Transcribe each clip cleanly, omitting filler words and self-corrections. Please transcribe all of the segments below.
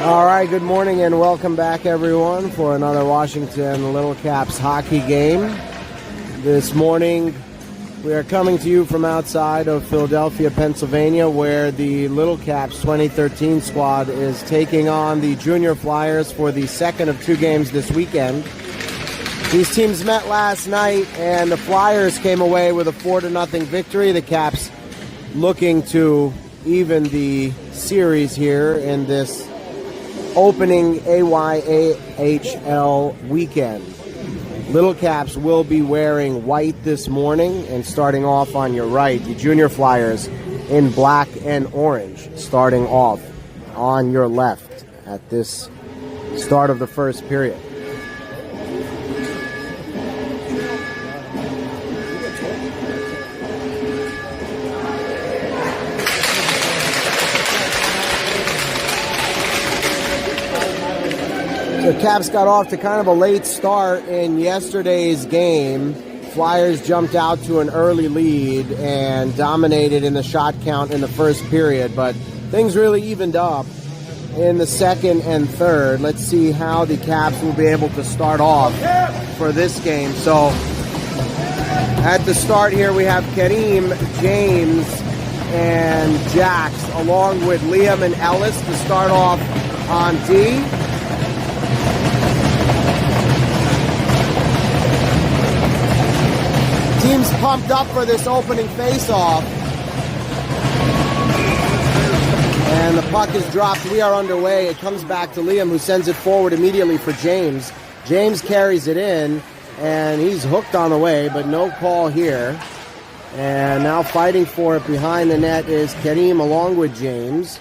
All right, good morning and welcome back, everyone, for another Washington Little Caps hockey game. This morning, we are coming to you from outside of Philadelphia, Pennsylvania, where the Little Caps 2013 squad is taking on the Junior Flyers for the second of two games this weekend. These teams met last night, and the Flyers came away with a 4-0 victory. The Caps looking to even the series here in this opening AYAHL weekend. Little Caps will be wearing white this morning, and starting off on your right, the Junior Flyers in black and orange, starting off on your left at this start of the first period. The Caps got off to kind of a late start in yesterday's game. Flyers jumped out to an early lead and dominated in the shot count in the first period, but things really evened up in the second and third. Let's see how the Caps will be able to start off for this game. So at the start here, we have Kareem, James, and Jax, along with Liam and Ellis to start off on D. Team's pumped up for this opening face-off. And the puck is dropped. We are underway. It comes back to Liam, who sends it forward immediately for James. James carries it in, and he's hooked on the way, but no call here. And now fighting for it behind the net is Kareem along with James.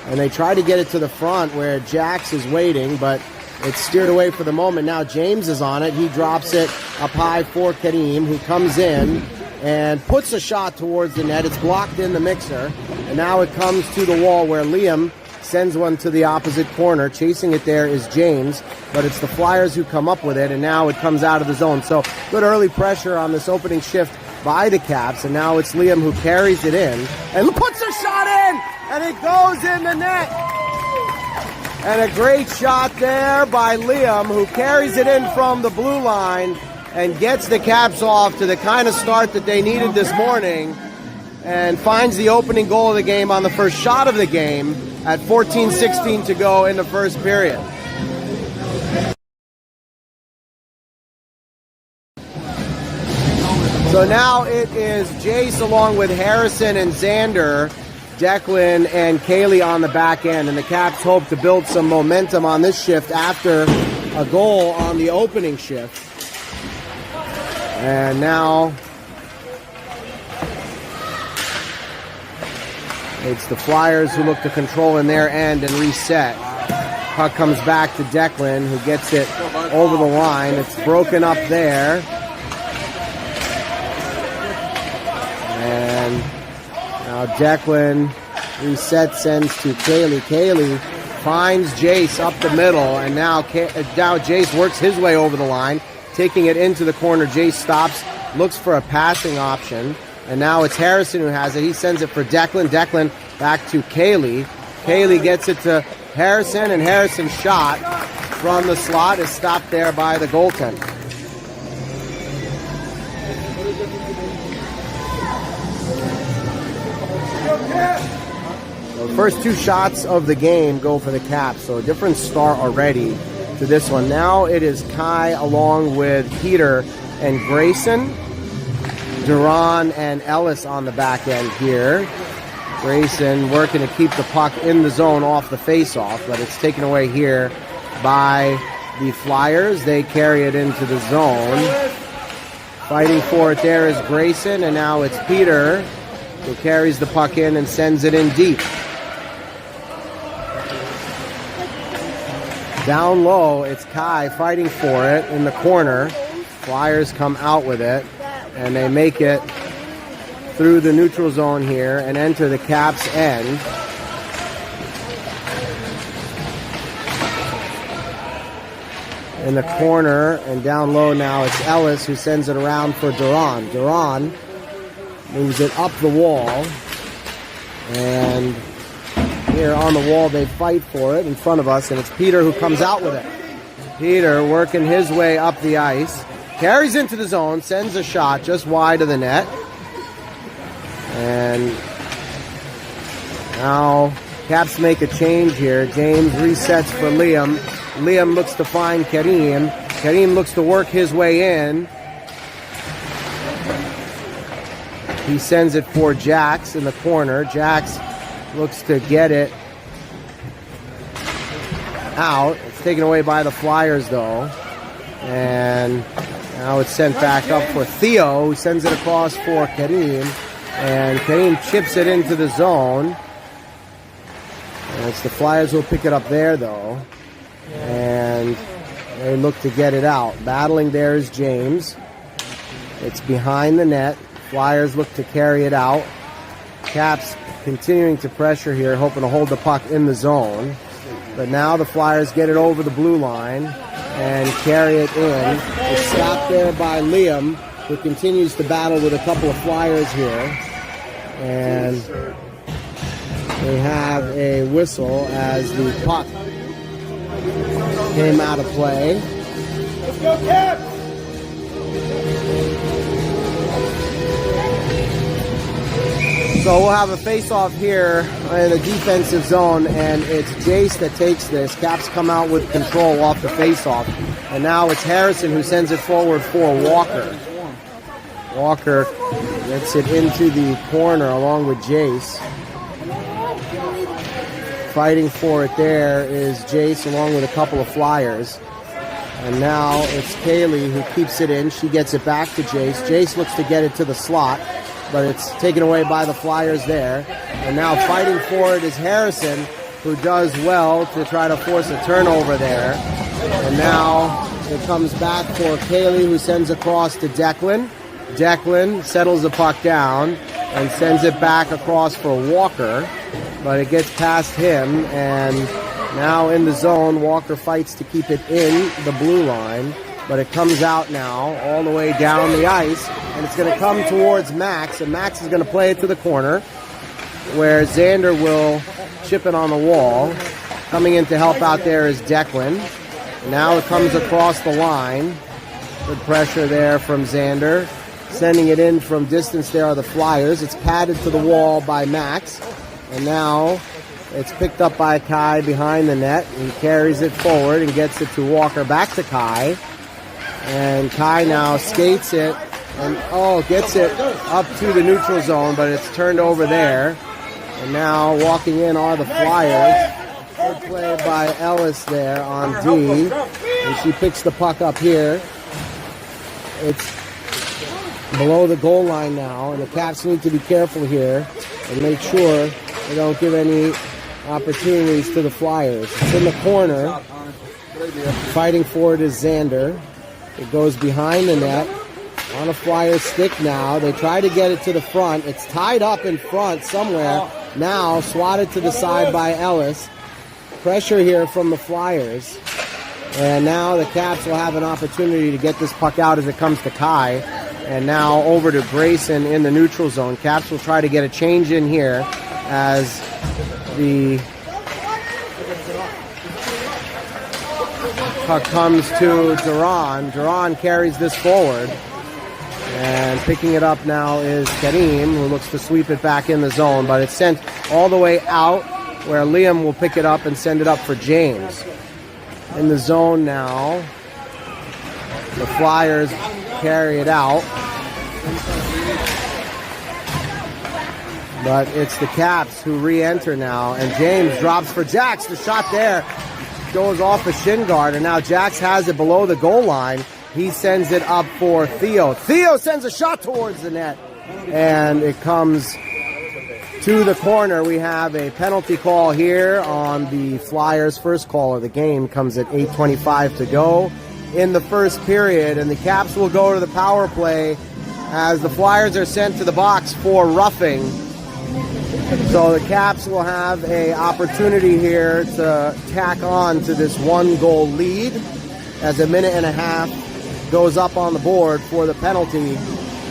And they try to get it to the front where Jax is waiting, but it's steered away for the moment. Now James is on it. He drops it up high for Kareem, who comes in and puts a shot towards the net. It's blocked in the mixer. And now it comes to the wall where Liam sends one to the opposite corner. Chasing it there is James, but it's the Flyers who come up with it, and now it comes out of the zone. So good early pressure on this opening shift by the Caps, and now it's Liam who carries it in and puts a shot in, and it goes in the net. And a great shot there by Liam, who carries it in from the blue line and gets the Caps off to the kind of start that they needed this morning, and finds the opening goal of the game on the first shot of the game at 14:16 to go in the first period. So now it is Jace along with Harrison and Xander, Declan and Kaylee on the back end, and the Caps hope to build some momentum on this shift after a goal on the opening shift. And now it's the Flyers who look to control in their end and reset. Puck comes back to Declan, who gets it over the line. It's broken up there. And now Declan resets, sends to Kaylee. Kaylee finds Jace up the middle, and now Jace works his way over the line, taking it into the corner. Jace stops, looks for a passing option, and now it's Harrison who has it. He sends it for Declan. Declan back to Kaylee. Kaylee gets it to Harrison, and Harrison's shot from the slot is stopped there by the goaltender. The first two shots of the game go for the Caps, so a different start already to this one. Now it is Kai along with Peter and Grayson, Duran and Ellis on the back end here. Grayson working to keep the puck in the zone off the face-off, but it's taken away here by the Flyers. They carry it into the zone. Fighting for it there is Grayson, and now it's Peter who carries the puck in and sends it in deep. Down low, it's Kai fighting for it in the corner. Flyers come out with it, and they make it through the neutral zone here and enter the Caps' end. In the corner and down low now, it's Ellis who sends it around for Duran. Duran moves it up the wall, and here on the wall they fight for it in front of us, and it's Peter who comes out with it. Peter working his way up the ice, carries into the zone, sends a shot just wide of the net, and now Caps make a change here. James resets for Liam. Liam looks to find Kareem. Kareem looks to work his way in. He sends it for Jax in the corner. Jax looks to get it out. It's taken away by the Flyers, though. And now it's sent back up for Theo, who sends it across for Kareem. And Kareem chips it into the zone. And it's the Flyers who will pick it up there, though. And they look to get it out. Battling there is James. It's behind the net. Flyers look to carry it out. Caps continuing to pressure here, hoping to hold the puck in the zone. But now the Flyers get it over the blue line and carry it in. It's stopped there by Liam, who continues to battle with a couple of Flyers here. And they have a whistle as the puck came out of play. Let's go, Caps! So we'll have a face-off here in the defensive zone, and it's Jace that takes this. Caps come out with control off the face-off. And now it's Harrison who sends it forward for Walker. Walker gets it into the corner along with Jace. Fighting for it there is Jace along with a couple of Flyers. And now it's Kaylee who keeps it in. She gets it back to Jace. Jace looks to get it to the slot, but it's taken away by the Flyers there. And now fighting for it is Harrison, who does well to try to force a turnover there. And now it comes back for Kaylee, who sends across to Declan. Declan settles the puck down and sends it back across for Walker, but it gets past him, and now in the zone, Walker fights to keep it in the blue line, but it comes out now all the way down the ice, and it's going to come towards Max, and Max is going to play it to the corner, where Xander will chip it on the wall. Coming in to help out there is Declan. Now it comes across the line. Good pressure there from Xander. Sending it in from distance there are the Flyers. It's padded to the wall by Max. And now it's picked up by Kai behind the net. He carries it forward and gets it to Walker, back to Kai. And Kai now skates it and gets it up to the neutral zone, but it's turned over there. And now walking in are the Flyers. Good play by Ellis there on D. And she picks the puck up here. It's below the goal line now, and the Caps need to be careful here and make sure they don't give any opportunities to the Flyers. It's in the corner. Fighting for it is Xander. It goes behind the net. On a Flyer stick now. They try to get it to the front. It's tied up in front somewhere. Now swatted to the side by Ellis. Pressure here from the Flyers. And now the Caps will have an opportunity to get this puck out as it comes to Kai. And now over to Grayson in the neutral zone. Caps will try to get a change in here as the puck comes to Duran. Duran carries this forward. And picking it up now is Kareem, who looks to sweep it back in the zone. But it's sent all the way out, where Liam will pick it up and send it up for James. In the zone now, the Flyers carry it out. But it's the Caps who re-enter now, and James drops for Jax. The shot there goes off a shin guard, and now Jax has it below the goal line. He sends it up for Theo. Theo sends a shot towards the net, and it comes to the corner. We have a penalty call here on the Flyers. First call of the game comes at 8:25 to go in the first period, and the Caps will go to the power play as the Flyers are sent to the box for roughing. So the Caps will have a opportunity here to tack on to this 1-goal lead as a minute and a half goes up on the board for the penalty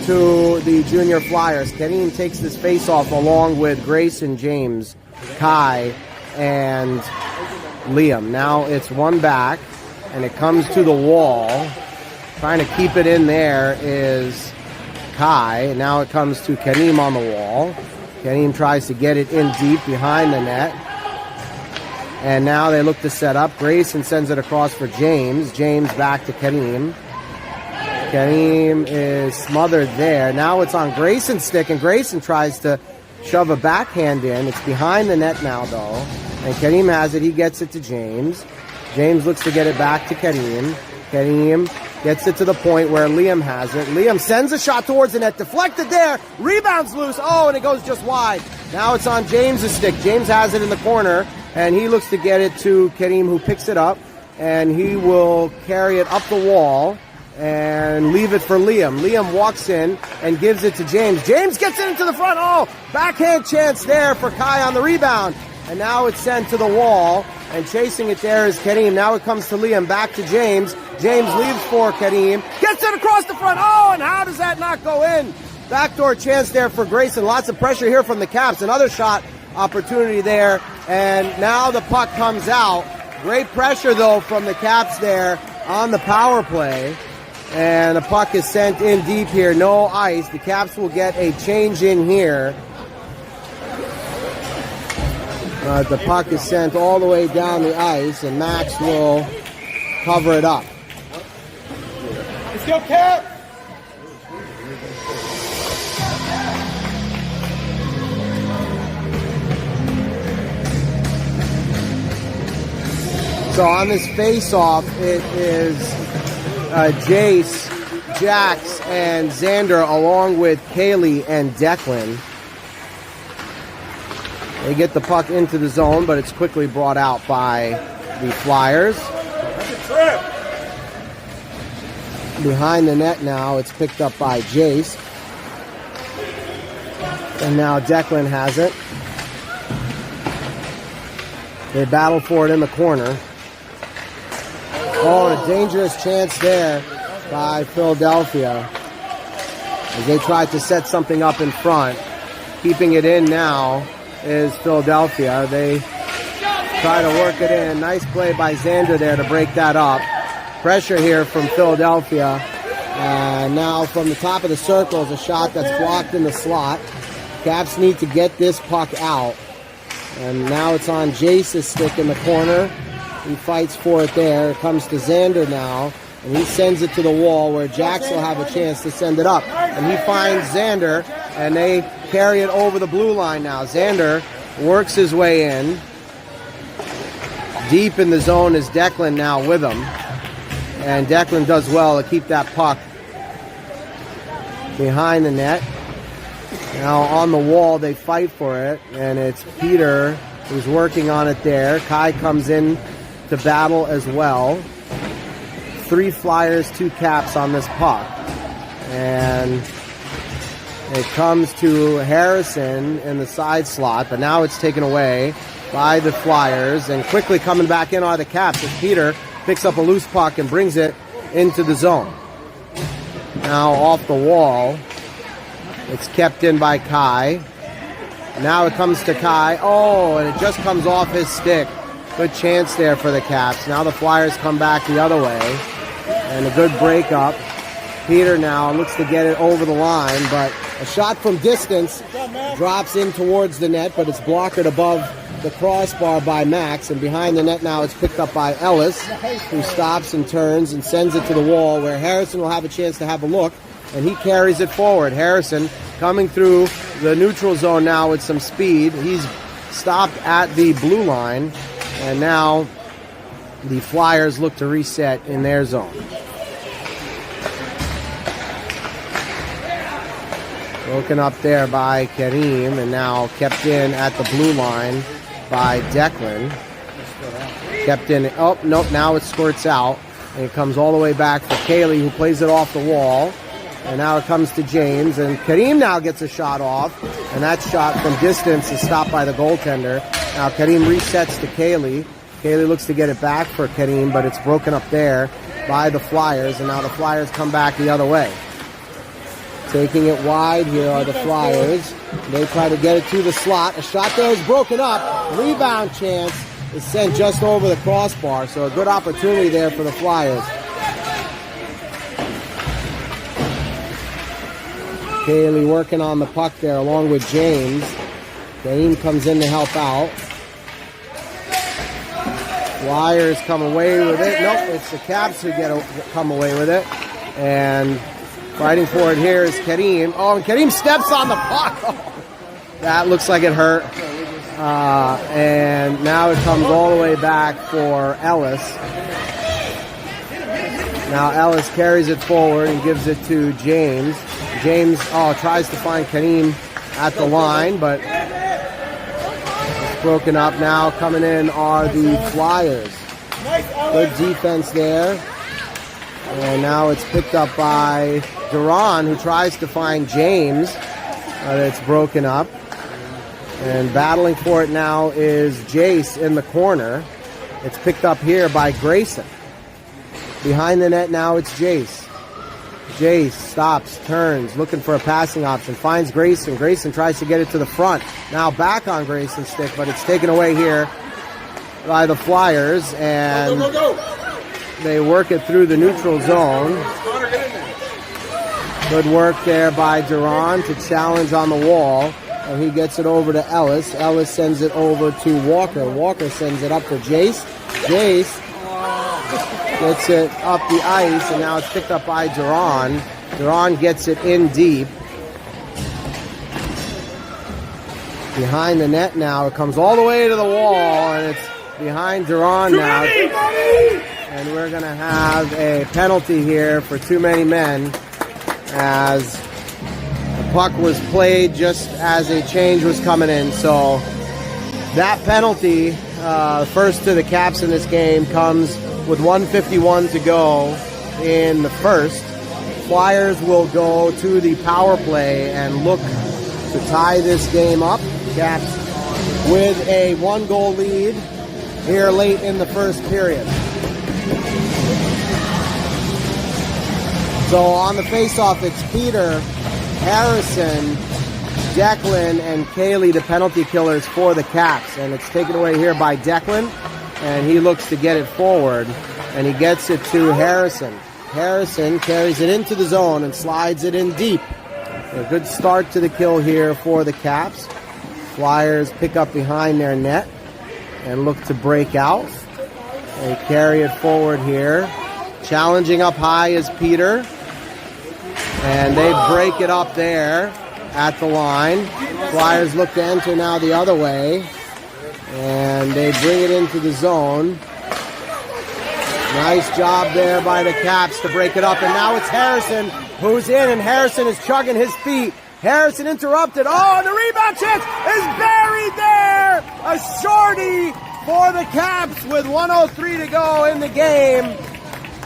to the Junior Flyers. Kareem takes this face-off along with Grayson, James, Kai, and Liam. Now it's one back, and it comes to the wall. Trying to keep it in there is Kai. Now it comes to Kareem on the wall. Kareem tries to get it in deep behind the net. And now they look to set up. Grayson sends it across for James. James back to Kareem. Kareem is smothered there. Now it's on Grayson's stick, and Grayson tries to shove a backhand in. It's behind the net now, though. And Kareem has it. He gets it to James. James looks to get it back to Kareem. Kareem gets it to the point where Liam has it. Liam sends a shot towards the net. Deflected there. Rebounds loose. Oh, and it goes just wide. Now it's on James's stick. James has it in the corner, and he looks to get it to Kareem, who picks it up. And he will carry it up the wall and leave it for Liam. Liam walks in and gives it to James. James gets it into the front. Oh, backhand chance there for Kai on the rebound. And now it's sent to the wall, and chasing it there is Kareem. Now it comes to Liam, back to James. James leaves for Kareem. Gets it across the front. Oh, and how does that not go in? Backdoor chance there for Grayson. Lots of pressure here from the Caps. Another shot opportunity there, and now the puck comes out. Great pressure, though, from the Caps there on the power play. And the puck is sent in deep here. No ice. The Caps will get a change in here. The puck is sent all the way down the ice, and Max will cover it up. Let's go, Cap! So on this face-off, it is Jace, Jax, and Xander, along with Kaylee and Declan. They get the puck into the zone, but it's quickly brought out by the Flyers. Behind the net now, it's picked up by Jace. And now Declan has it. They battle for it in the corner. Oh, and a dangerous chance there by Philadelphia as they tried to set something up in front. Keeping it in now is Philadelphia. They try to work it in. Nice play by Xander there to break that up. Pressure here from Philadelphia. And now from the top of the circle is a shot that's blocked in the slot. Caps need to get this puck out. And now it's on Jace's stick in the corner. He fights for it there. It comes to Xander now. And he sends it to the wall where Jax will have a chance to send it up. And he finds Xander, and they carry it over the blue line now. Xander works his way in. Deep in the zone is Declan now with him. And Declan does well to keep that puck behind the net. Now on the wall, they fight for it. And it's Peter who's working on it there. Kai comes in to battle as well. 3 Flyers, 2 Caps on this puck. And it comes to Harrison in the side slot, but now it's taken away by the Flyers. And quickly coming back in are the Caps as Peter picks up a loose puck and brings it into the zone. Now off the wall. It's kept in by Kai. Now it comes to Kai. Oh, and it just comes off his stick. Good chance there for the Caps. Now the Flyers come back the other way. And a good breakup. Peter now looks to get it over the line, but a shot from distance drops in towards the net, but it's blocked above the crossbar by Max. And behind the net now it's picked up by Ellis, who stops and turns and sends it to the wall where Harrison will have a chance to have a look. And he carries it forward. Harrison coming through the neutral zone now with some speed. He's stopped at the blue line, and now the Flyers look to reset in their zone. Broken up there by Kareem, and now kept in at the blue line by Declan. Kept in, oh, nope, now it squirts out. And it comes all the way back for Kaylee, who plays it off the wall. And now it comes to James, and Kareem now gets a shot off. And that shot from distance is stopped by the goaltender. Now Kareem resets to Kaylee. Kaylee looks to get it back for Kareem, but it's broken up there by the Flyers. And now the Flyers come back the other way. Taking it wide here are the Flyers. They try to get it to the slot. A shot there is broken up. Rebound chance is sent just over the crossbar. So a good opportunity there for the Flyers. Kaylee working on the puck there along with James. Kareem comes in to help out. Flyers come away with it. Nope, it's the Caps who come away with it. And fighting for it here is Kareem. Oh, and Kareem steps on the puck. Oh, that looks like it hurt. And now it comes all the way back for Ellis. Now Ellis carries it forward and gives it to James. James tries to find Kareem at the line, but it's broken up. Now coming in are the Flyers. Good defense there. And now it's picked up by Duran, who tries to find James. It's broken up. And battling for it now is Jace in the corner. It's picked up here by Grayson. Behind the net now it's Jace. Jace stops, turns, looking for a passing option, finds Grayson. Grayson tries to get it to the front. Now back on Grayson's stick, but it's taken away here by the Flyers. And they work it through the neutral zone. Good work there by Duran to challenge on the wall. And he gets it over to Ellis. Ellis sends it over to Walker. Walker sends it up for Jace. Jace gets it up the ice, and now it's picked up by Duran. Duran gets it in deep. Behind the net now. It comes all the way to the wall, and it's behind Duran now. And we're going to have a penalty here for too many men, as the puck was played just as a change was coming in. So that penalty, first to the Caps in this game, comes with 1:51 to go in the first. Flyers will go to the power play and look to tie this game up. Caps with a 1-goal lead here late in the first period. So on the face-off, it's Peter, Harrison, Declan, and Kaylee, the penalty killers for the Caps. And it's taken away here by Declan, and he looks to get it forward, and he gets it to Harrison. Harrison carries it into the zone and slides it in deep. A good start to the kill here for the Caps. Flyers pick up behind their net and look to break out. They carry it forward here. Challenging up high is Peter. And they break it up there at the line. Flyers look to enter now the other way. And they bring it into the zone. Nice job there by the Caps to break it up. And now it's Harrison who's in, and Harrison is chugging his feet. Harrison interrupted. Oh, and the rebound chance is buried there. A shorty for the Caps with 1:03 to go in the game,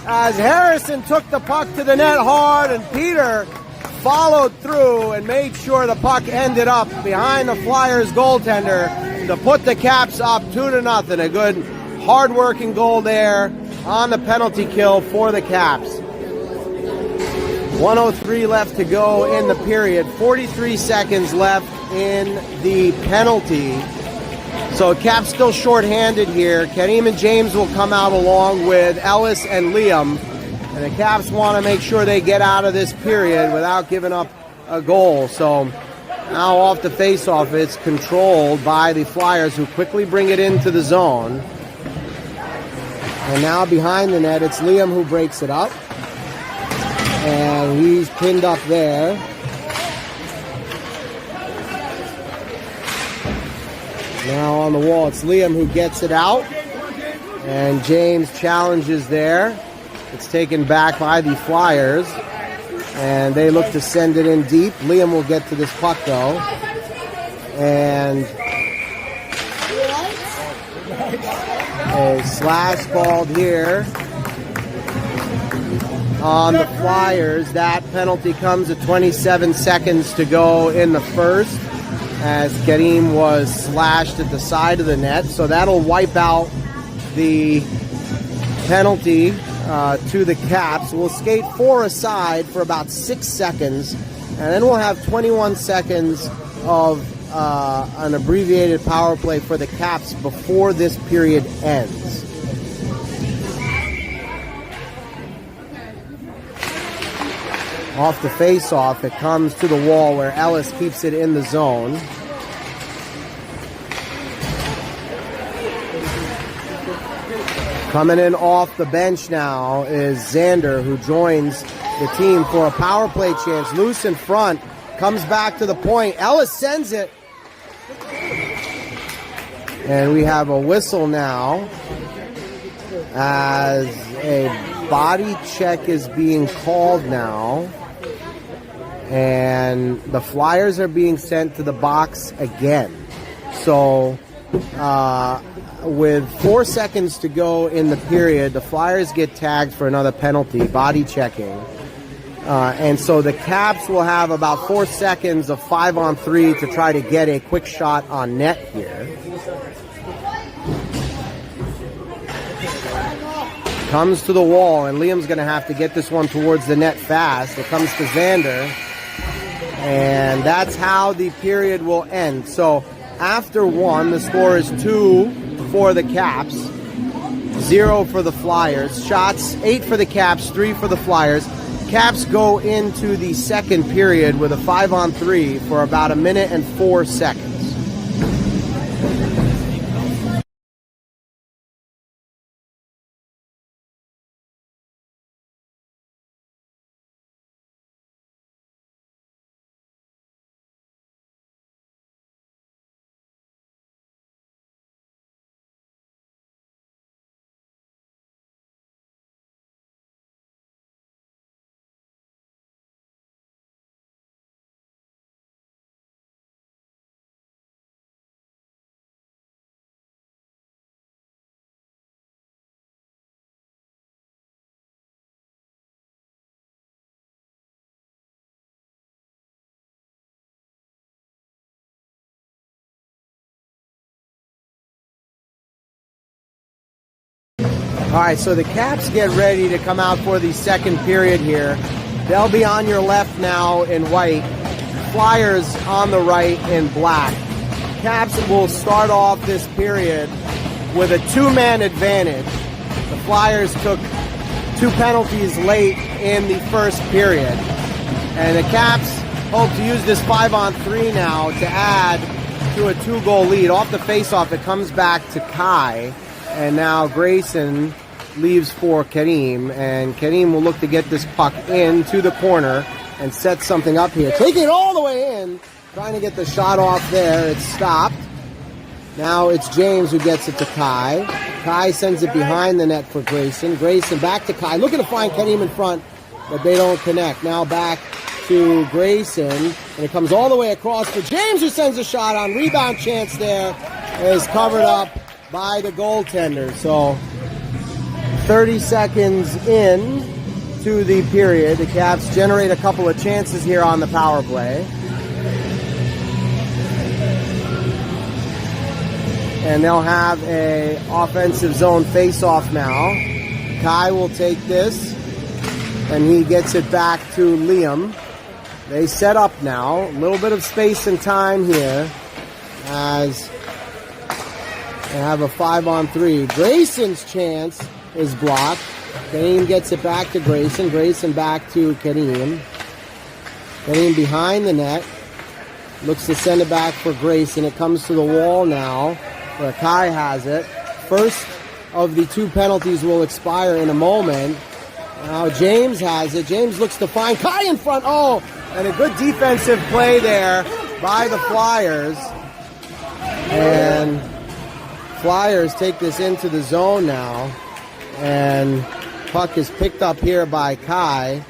as Harrison took the puck to the net hard, and Peter followed through and made sure the puck ended up behind the Flyers goaltender to put the Caps up 2-0. A good hard-working goal there on the penalty kill for the Caps. 1:03 left to go in the period. 43 seconds left in the penalty. So Caps still shorthanded here. Kareem and James will come out along with Ellis and Liam. And the Caps want to make sure they get out of this period without giving up a goal. So now off the face-off, it's controlled by the Flyers, who quickly bring it into the zone. And now behind the net, it's Liam who breaks it up. And he's pinned up there. Now on the wall, it's Liam who gets it out. And James challenges there. It's taken back by the Flyers. And they look to send it in deep. Liam will get to this puck, though. And a slash called here on the Flyers. That penalty comes at 27 seconds to go in the first, as Karim was slashed at the side of the net. So that'll wipe out the penalty to the Caps. We'll skate 4 aside for about 6 seconds, and then we'll have 21 seconds of an abbreviated power play for the Caps before this period ends. Off the face-off, it comes to the wall where Ellis keeps it in the zone. Coming in off the bench now is Xander, who joins the team for a power play chance. Loose in front, comes back to the point. Ellis sends it. And we have a whistle now as a body check is being called now. And the Flyers are being sent to the box again. So, with 4 seconds to go in the period, the Flyers get tagged for another penalty, body checking. And so the Caps will have about 4 seconds of 5-on-3 to try to get a quick shot on net here. Comes to the wall, and Liam's going to have to get this one towards the net fast. It comes to Xander. And that's how the period will end. So after 1, the score is 2 for the Caps, 0 for the Flyers. Shots, 8 for the Caps, 3 for the Flyers. Caps go into the second period with a 5-on-3 for about 1 minute and 4 seconds. All right, so the Caps get ready to come out for the second period here. They'll be on your left now in white. Flyers on the right in black. Caps will start off this period with a 2-man advantage. The Flyers took 2 penalties late in the first period. And the Caps hope to use this 5-on-3 now to add to a 2-goal lead. Off the faceoff, it comes back to Kai. And now Grayson leaves for Karim, and Karim will look to get this puck into the corner and set something up here. Taking it all the way in, trying to get the shot off there. It's stopped. Now it's James who gets it to Kai. Kai sends it behind the net for Grayson. Grayson back to Kai, looking to find Karim in front, but they don't connect. Now back to Grayson, and it comes all the way across for James, who sends a shot on. Rebound chance there is covered up by the goaltender. So 30 seconds in to the period, the Caps generate a couple of chances here on the power play. And they'll have a offensive zone face-off now. Kai will take this, and he gets it back to Liam. They set up now. A little bit of space and time here as they have a 5-on-3. Grayson's chance is blocked. Karim gets it back to Grayson. Grayson back to Karim. Karim behind the net. Looks to send it back for Grayson. It comes to the wall now where Kai has it. First of the 2 penalties will expire in a moment. Now James has it. James looks to find Kai in front. Oh, and a good defensive play there by the Flyers. And Flyers take this into the zone now. And puck is picked up here by Kai.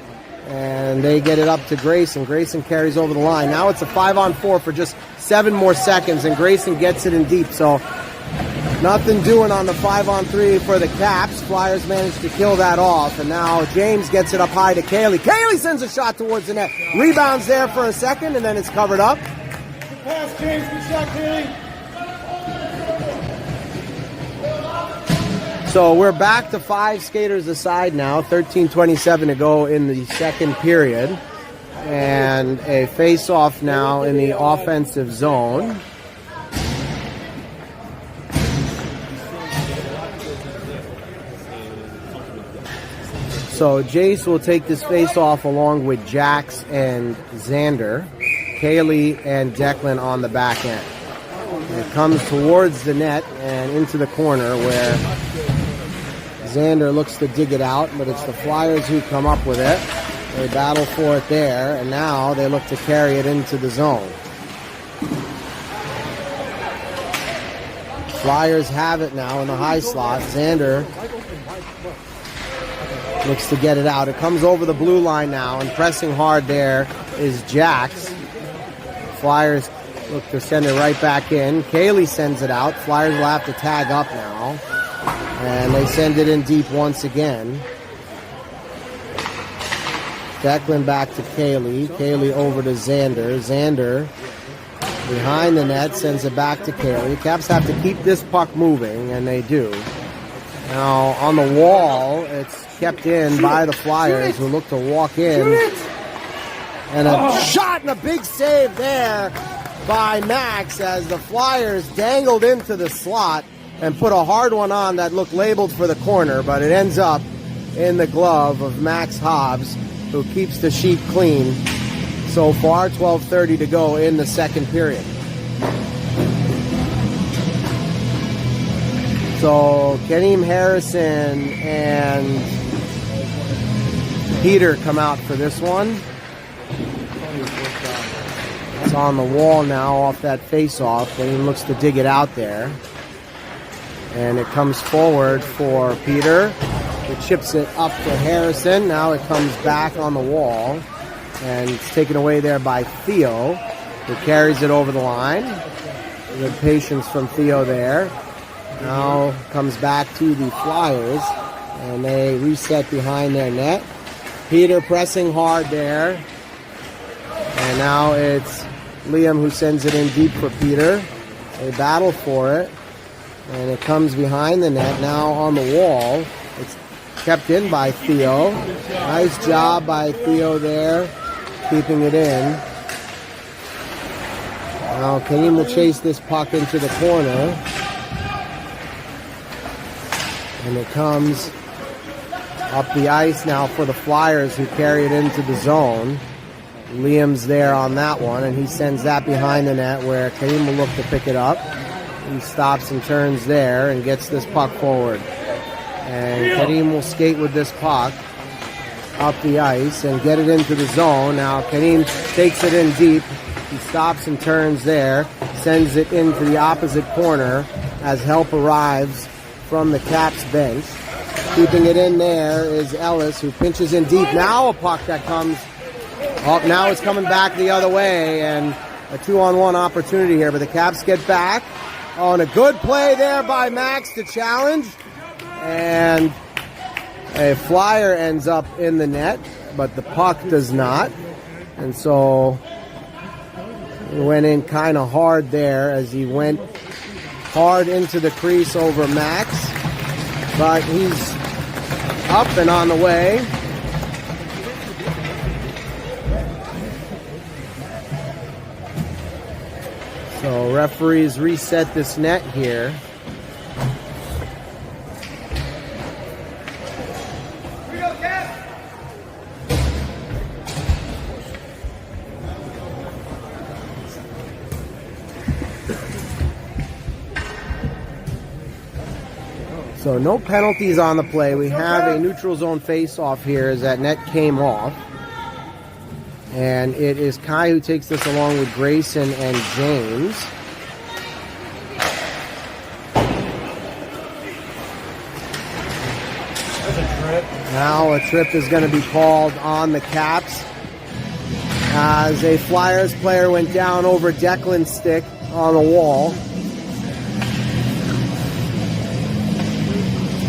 And they get it up to Grayson. Grayson carries over the line. Now it's a 5-on-4 for just 7 more seconds. And Grayson gets it in deep. So nothing doing on the 5-on-3 for the Caps. Flyers managed to kill that off. And now James gets it up high to Cayley. Cayley sends a shot towards the net. Rebounds there for a second, and then it's covered up. Good pass, James. Good shot, Cayley. So we're back to 5 skaters aside now. 13:27 to go in the second period. And a face-off now in the offensive zone. So Jace will take this face-off along with Jax and Xander. Cayley and Declan on the back end. It comes towards the net and into the corner where Xander looks to dig it out, but it's the Flyers who come up with it. They battle for it there, and now they look to carry it into the zone. Flyers have it now in the high slot. Xander looks to get it out. It comes over the blue line now, and pressing hard there is Jax. Flyers look to send it right back in. Cayley sends it out. Flyers will have to tag up now. And they send it in deep once again. Declan back to Cayley. Cayley over to Xander. Xander behind the net sends it back to Cayley. Caps have to keep this puck moving, and they do. Now on the wall, it's kept in by the Flyers who look to walk in. And a shot and a big save there by Max as the Flyers dangled into the slot and put a hard one on that looked labeled for the corner, but it ends up in the glove of Max Hobbs, who keeps the sheet clean so far. 12:30 to go in the second period. So Kadeem Harrison and Peter come out for this one. It's on the wall now off that face-off. Kadeem looks to dig it out there. And it comes forward for Peter. It chips it up to Harrison. Now it comes back on the wall. And it's taken away there by Theo, who carries it over the line. Good patience from Theo there. Now comes back to the Flyers. And they reset behind their net. Peter pressing hard there. And now it's Liam who sends it in deep for Peter. They battle for it. And it comes behind the net, now on the wall. It's kept in by Theo. Nice job by Theo there, keeping it in. Now Kadeem will chase this puck into the corner. And it comes up the ice now for the Flyers, who carry it into the zone. Liam's there on that one, and he sends that behind the net where Kadeem will look to pick it up. He stops and turns there and gets this puck forward. And Kadeem will skate with this puck up the ice and get it into the zone. Now Kadeem takes it in deep. He stops and turns there, sends it into the opposite corner as help arrives from the Caps bench. Keeping it in there is Ellis, who pinches in deep. Now a puck that comes up. Now it's coming back the other way, and a 2-on-1 opportunity here. But the Caps get back. Oh, and a good play there by Max to challenge. And a Flyer ends up in the net, but the puck does not. And so he went in kind of hard there as he went hard into the crease over Max. But he's up and on the way. So referees reset this net here. So no penalties on the play. We have a neutral zone face-off here as that net came off. And it is Kai who takes this along with Grayson and James. Now a trip is going to be called on the Caps as a Flyers player went down over Declan's stick on the wall.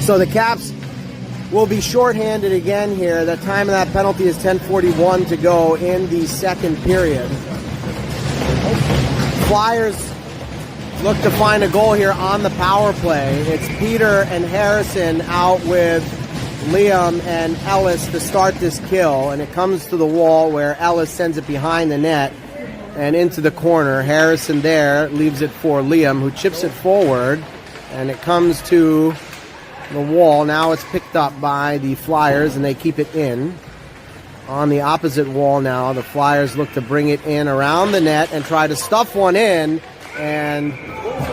So the Caps will be shorthanded again here. The time of that penalty is 10:41 to go in the second period. Flyers look to find a goal here on the power play. It's Peter and Harrison out with Liam and Ellis to start this kill, and it comes to the wall where Ellis sends it behind the net and into the corner. Harrison there leaves it for Liam, who chips it forward, and it comes to the wall. Now it's picked up by the Flyers, and they keep it in. On the opposite wall now, the Flyers look to bring it in around the net and try to stuff one in, and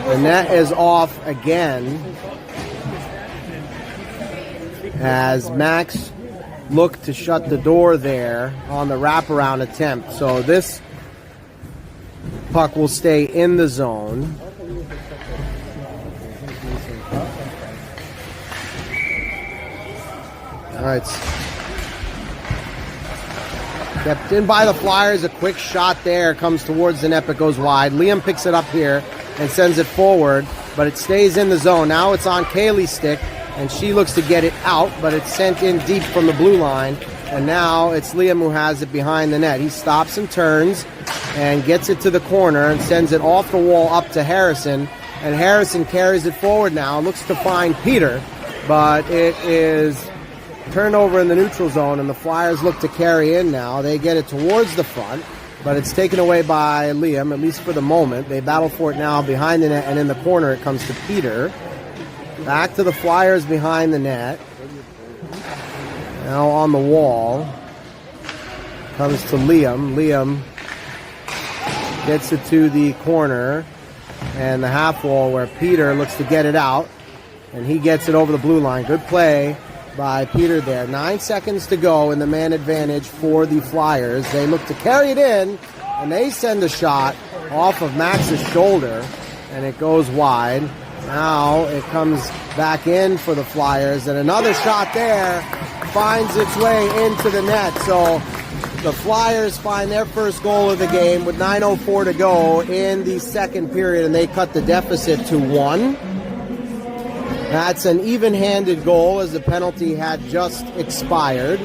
the net is off again as Max looked to shut the door there on the wraparound attempt. So this puck will stay in the zone. All right. Kept in by the Flyers. A quick shot there comes towards the net but goes wide. Liam picks it up here and sends it forward, but it stays in the zone. Now it's on Kaylee's stick, and she looks to get it out, but it's sent in deep from the blue line. And now it's Liam who has it behind the net. He stops and turns and gets it to the corner and sends it off the wall up to Harrison. And Harrison carries it forward now, looks to find Peter, but it is turned over in the neutral zone, and the Flyers look to carry in now. They get it towards the front, but it's taken away by Liam, at least for the moment. They battle for it now behind the net, and in the corner it comes to Peter. Back to the Flyers behind the net. Now on the wall comes to Liam. Liam gets it to the corner and the half wall where Peter looks to get it out, and he gets it over the blue line. Good play by Peter there. 9 seconds to go in the man advantage for the Flyers. They look to carry it in, and they send a shot off of Max's shoulder, and it goes wide. Now it comes back in for the Flyers, and another shot there finds its way into the net. So the Flyers find their first goal of the game with 9:04 to go in the second period, and they cut the deficit to 1. That's an even-handed goal as the penalty had just expired.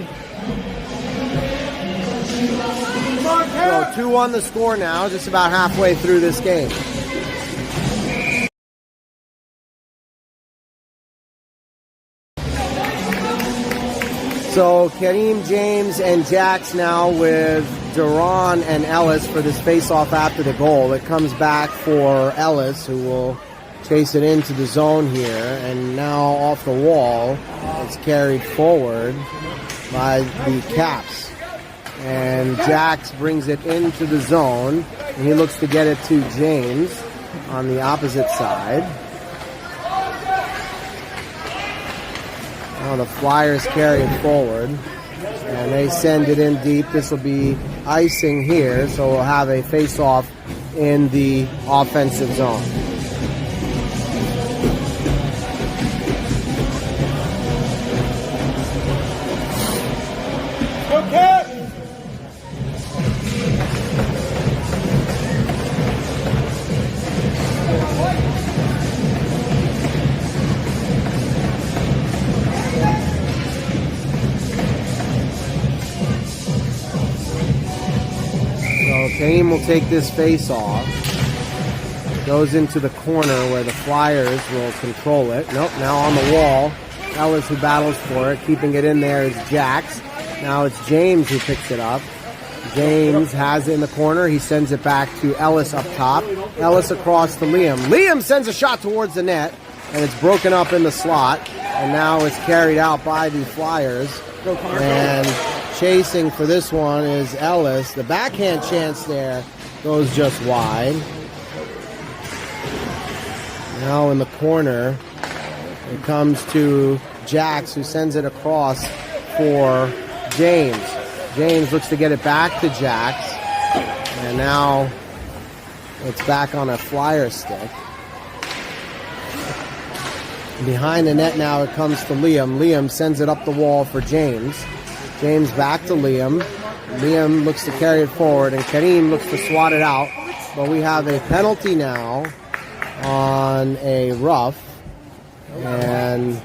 So 2-1 the score now, just about halfway through this game. So Kareem, James, and Jax now with Duran and Ellis for this face-off after the goal. It comes back for Ellis, who will chase it into the zone here, and now off the wall, it's carried forward by the Caps. And Jax brings it into the zone, and he looks to get it to James on the opposite side. Now the Flyers carry it forward, and they send it in deep. This will be icing here, so we'll have a face-off in the offensive zone. Kareem will take this face off. Goes into the corner where the Flyers will control it. Nope, now on the wall. Ellis who battles for it. Keeping it in there is Jax. Now it's James who picks it up. James has it in the corner. He sends it back to Ellis up top. Ellis across to Liam. Liam sends a shot towards the net, and it's broken up in the slot. And now it's carried out by the Flyers. And chasing for this one is Ellis. The backhand chance there goes just wide. Now in the corner, it comes to Jax, who sends it across for James. James looks to get it back to Jax. And now it's back on a Flyer stick. Behind the net now it comes to Liam. Liam sends it up the wall for James. James back to Liam. Liam looks to carry it forward, and Kareem looks to swat it out. But we have a penalty now on a rough. And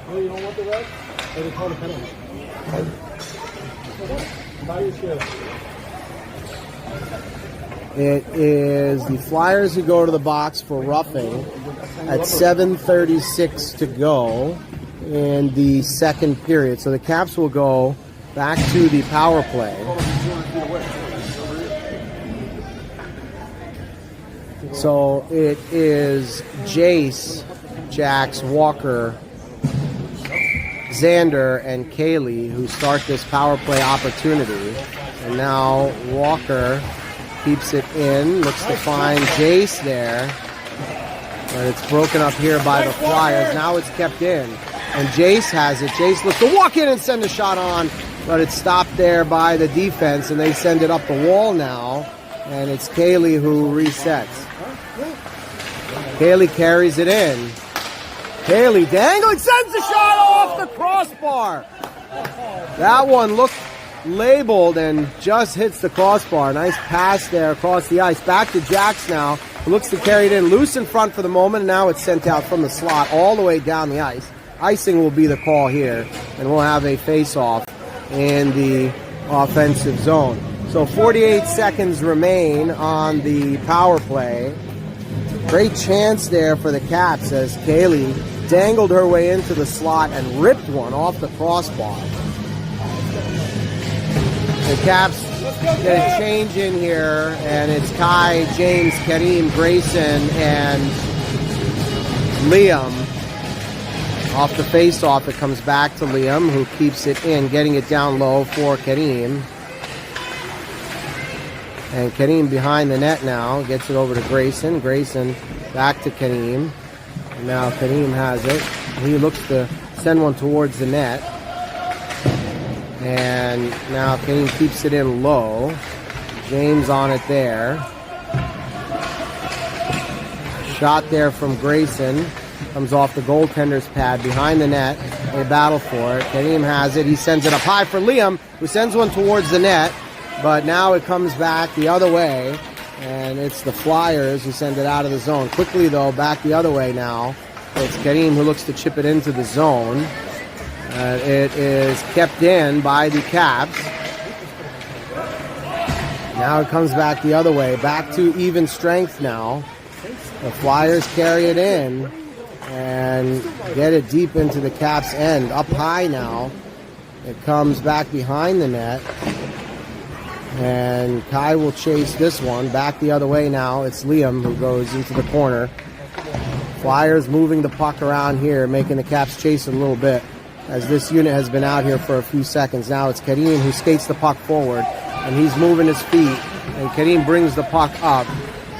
it is the Flyers who go to the box for roughing at 7:36 to go in the second period. So the Caps will go back to the power play. So it is Jace, Jax, Walker, Xander, and Kaylee who start this power play opportunity. And now Walker keeps it in, looks to find Jace there. But it's broken up here by the Flyers. Now it's kept in. And Jace has it. Jace looks to walk in and send a shot on. But it's stopped there by the defense. And they send it up the wall now. And it's Kaylee who resets. Kaylee carries it in. Kaylee dangling, sends a shot off the crossbar. That one looked labeled and just hits the crossbar. Nice pass there across the ice. Back to Jax now. Looks to carry it in loose in front for the moment, and now it's sent out from the slot all the way down the ice. Icing will be the call here, and we'll have a face-off in the offensive zone. So 48 seconds remain on the power play. Great chance there for the Caps as Kaylee dangled her way into the slot and ripped one off the crossbar. The Caps get a change in here, and it's Kai, James, Kareem, Grayson, and Liam. Off the face-off, it comes back to Liam, who keeps it in, getting it down low for Kareem. And Kareem behind the net now, gets it over to Grayson. Grayson back to Kareem. And now Kareem has it. He looks to send one towards the net. And now Kareem keeps it in low. James on it there. Shot there from Grayson. Comes off the goaltender's pad behind the net. They battle for it. Kareem has it. He sends it up high for Liam, who sends one towards the net. But now it comes back the other way. And it's the Flyers who send it out of the zone. Quickly, though, back the other way now. It's Kareem who looks to chip it into the zone. It is kept in by the Caps. Now it comes back the other way. Back to even strength now. The Flyers carry it in and get it deep into the Caps' end. Up high now. It comes back behind the net. And Kai will chase this one. Back the other way now. It's Liam who goes into the corner. Flyers moving the puck around here, making the Caps chase it a little bit, as this unit has been out here for a few seconds. Now it's Kareem who skates the puck forward, and he's moving his feet. And Kareem brings the puck up,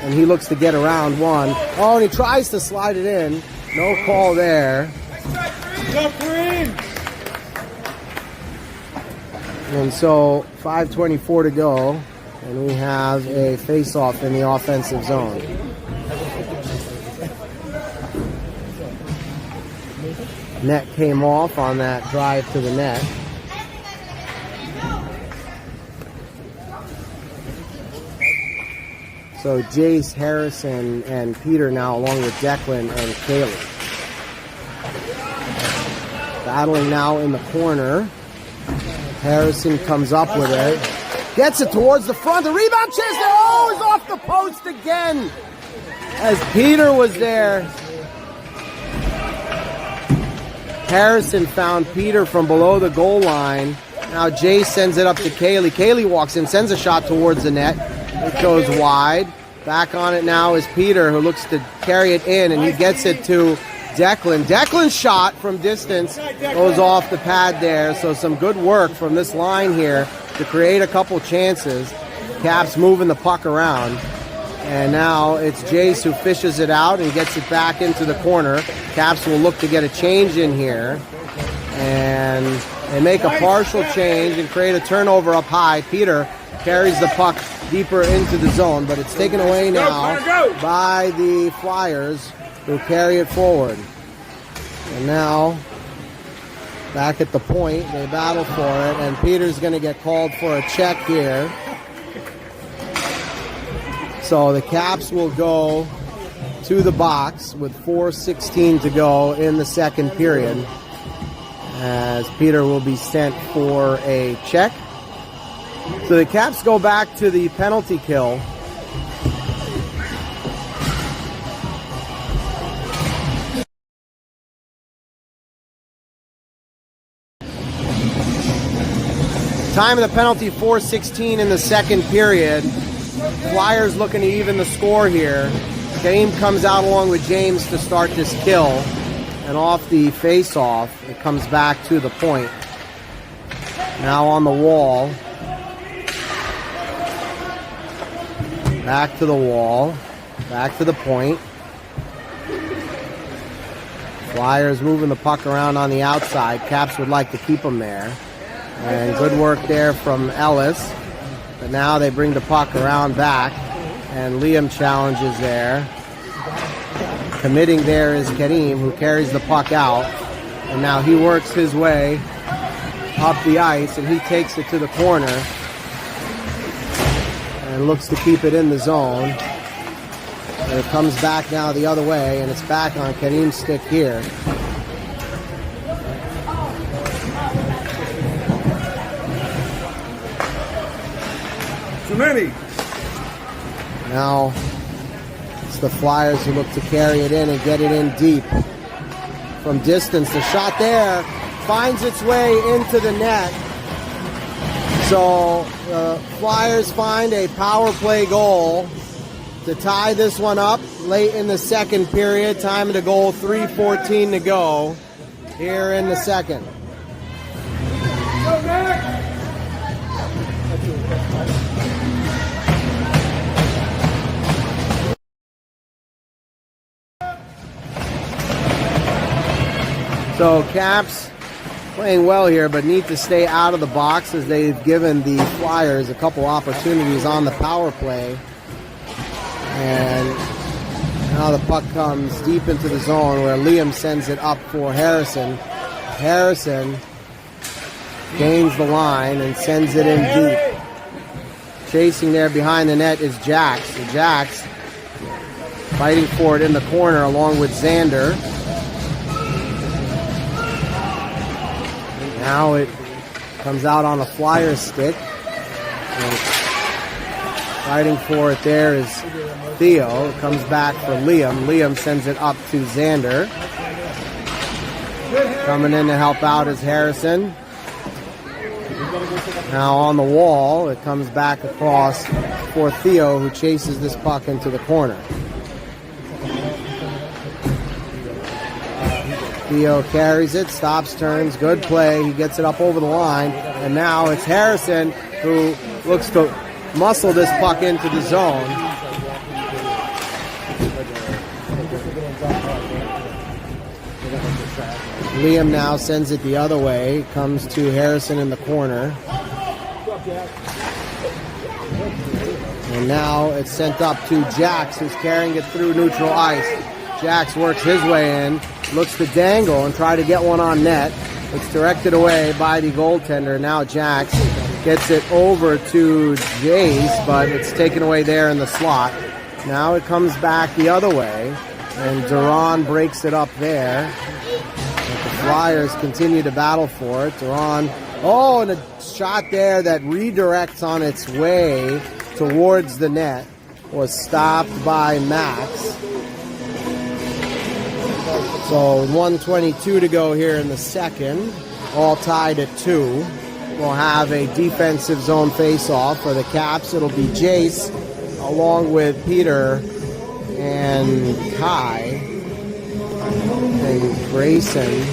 and he looks to get around one. Oh, and he tries to slide it in. No call there. Go Kareem! And so 5:24 to go, and we have a face-off in the offensive zone. Net came off on that drive to the net. So Jace, Harrison, and Peter now along with Declan and Kaylee. Battling now in the corner. Harrison comes up with it. Gets it towards the front. The rebound chance there. Oh, he's off the post again. As Peter was there. Harrison found Peter from below the goal line. Now Jace sends it up to Kaylee. Kaylee walks in, sends a shot towards the net. It goes wide. Back on it now is Peter, who looks to carry it in, and he gets it to Declan. Declan's shot from distance goes off the pad there. So some good work from this line here to create a couple chances. Caps moving the puck around. And now it's Jace who fishes it out and gets it back into the corner. Caps will look to get a change in here. And they make a partial change and create a turnover up high. Peter carries the puck deeper into the zone, but it's taken away now by the Flyers, who carry it forward. And now, back at the point, they battle for it, and Peter's going to get called for a check here. So the Caps will go to the box with 4:16 to go in the second period, as Peter will be sent for a check. So the Caps go back to the penalty kill. Time of the penalty, 4:16 in the second period. Flyers looking to even the score here. Game comes out along with James to start this kill. And off the face-off, it comes back to the point. Now on the wall. Back to the wall. Back to the point. Flyers moving the puck around on the outside. Caps would like to keep them there. And good work there from Ellis. But now they bring the puck around back. And Liam challenges there. Committing there is Karim, who carries the puck out. And now he works his way up the ice, and he takes it to the corner. And looks to keep it in the zone. And it comes back now the other way, and it's back on Karim's stick here. Too many. Now it's the Flyers who look to carry it in and get it in deep from distance. The shot there finds its way into the net. So the Flyers find a power play goal to tie this one up late in the second period. Time of the goal, 3:14 to go here in the second. Go, Nick. So Caps playing well here, but need to stay out of the box as they've given the Flyers a couple opportunities on the power play. And now the puck comes deep into the zone where Liam sends it up for Harrison. Harrison gains the line and sends it in deep. Chasing there behind the net is Jax. Jax fighting for it in the corner along with Xander. Now it comes out on a Flyers stick. And fighting for it there is Theo. It comes back for Liam. Liam sends it up to Xander. Coming in to help out is Harrison. Now on the wall, it comes back across for Theo, who chases this puck into the corner. Theo carries it, stops, turns, good play. He gets it up over the line. And now it's Harrison who looks to muscle this puck into the zone. Liam now sends it the other way. Comes to Harrison in the corner. And now it's sent up to Jax, who's carrying it through neutral ice. Jax works his way in, looks to dangle and try to get one on net. It's directed away by the goaltender. Now Jax gets it over to Jace, but it's taken away there in the slot. Now it comes back the other way, and Duran breaks it up there. But the Flyers continue to battle for it. Duran, and a shot there that redirects on its way towards the net was stopped by Max. So 1:22 to go here in the second, all tied at 2. We'll have a defensive zone face-off for the Caps. It'll be Jace along with Peter and Kai and Grayson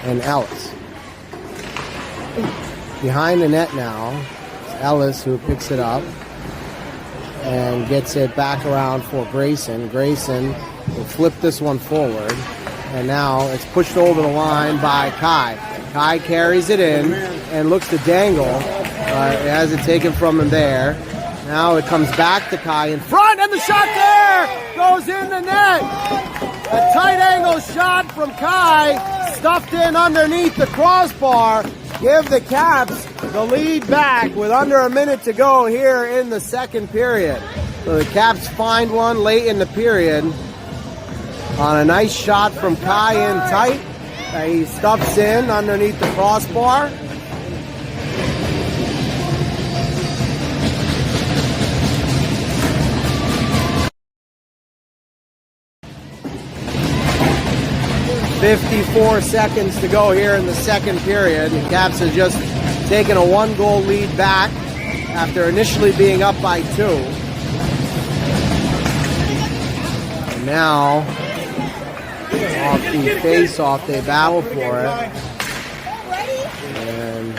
and Ellis. Behind the net now, it's Ellis who picks it up and gets it back around for Grayson. Grayson will flip this one forward. And now it's pushed over the line by Kai. Kai carries it in and looks to dangle. It has it taken from him there. Now it comes back to Kai in front, and the shot there goes in the net. A shot from Kai, stuffed in underneath the crossbar. Give the Caps the lead back with under a minute to go here in the second period. So the Caps find one late in the period on a nice shot from Kai in tight. He stuffs in underneath the crossbar. .54 seconds to go here in the second period. The Caps have just taken a 1-goal lead back after initially being up by 2. And now, off the face-off, they battle for it. And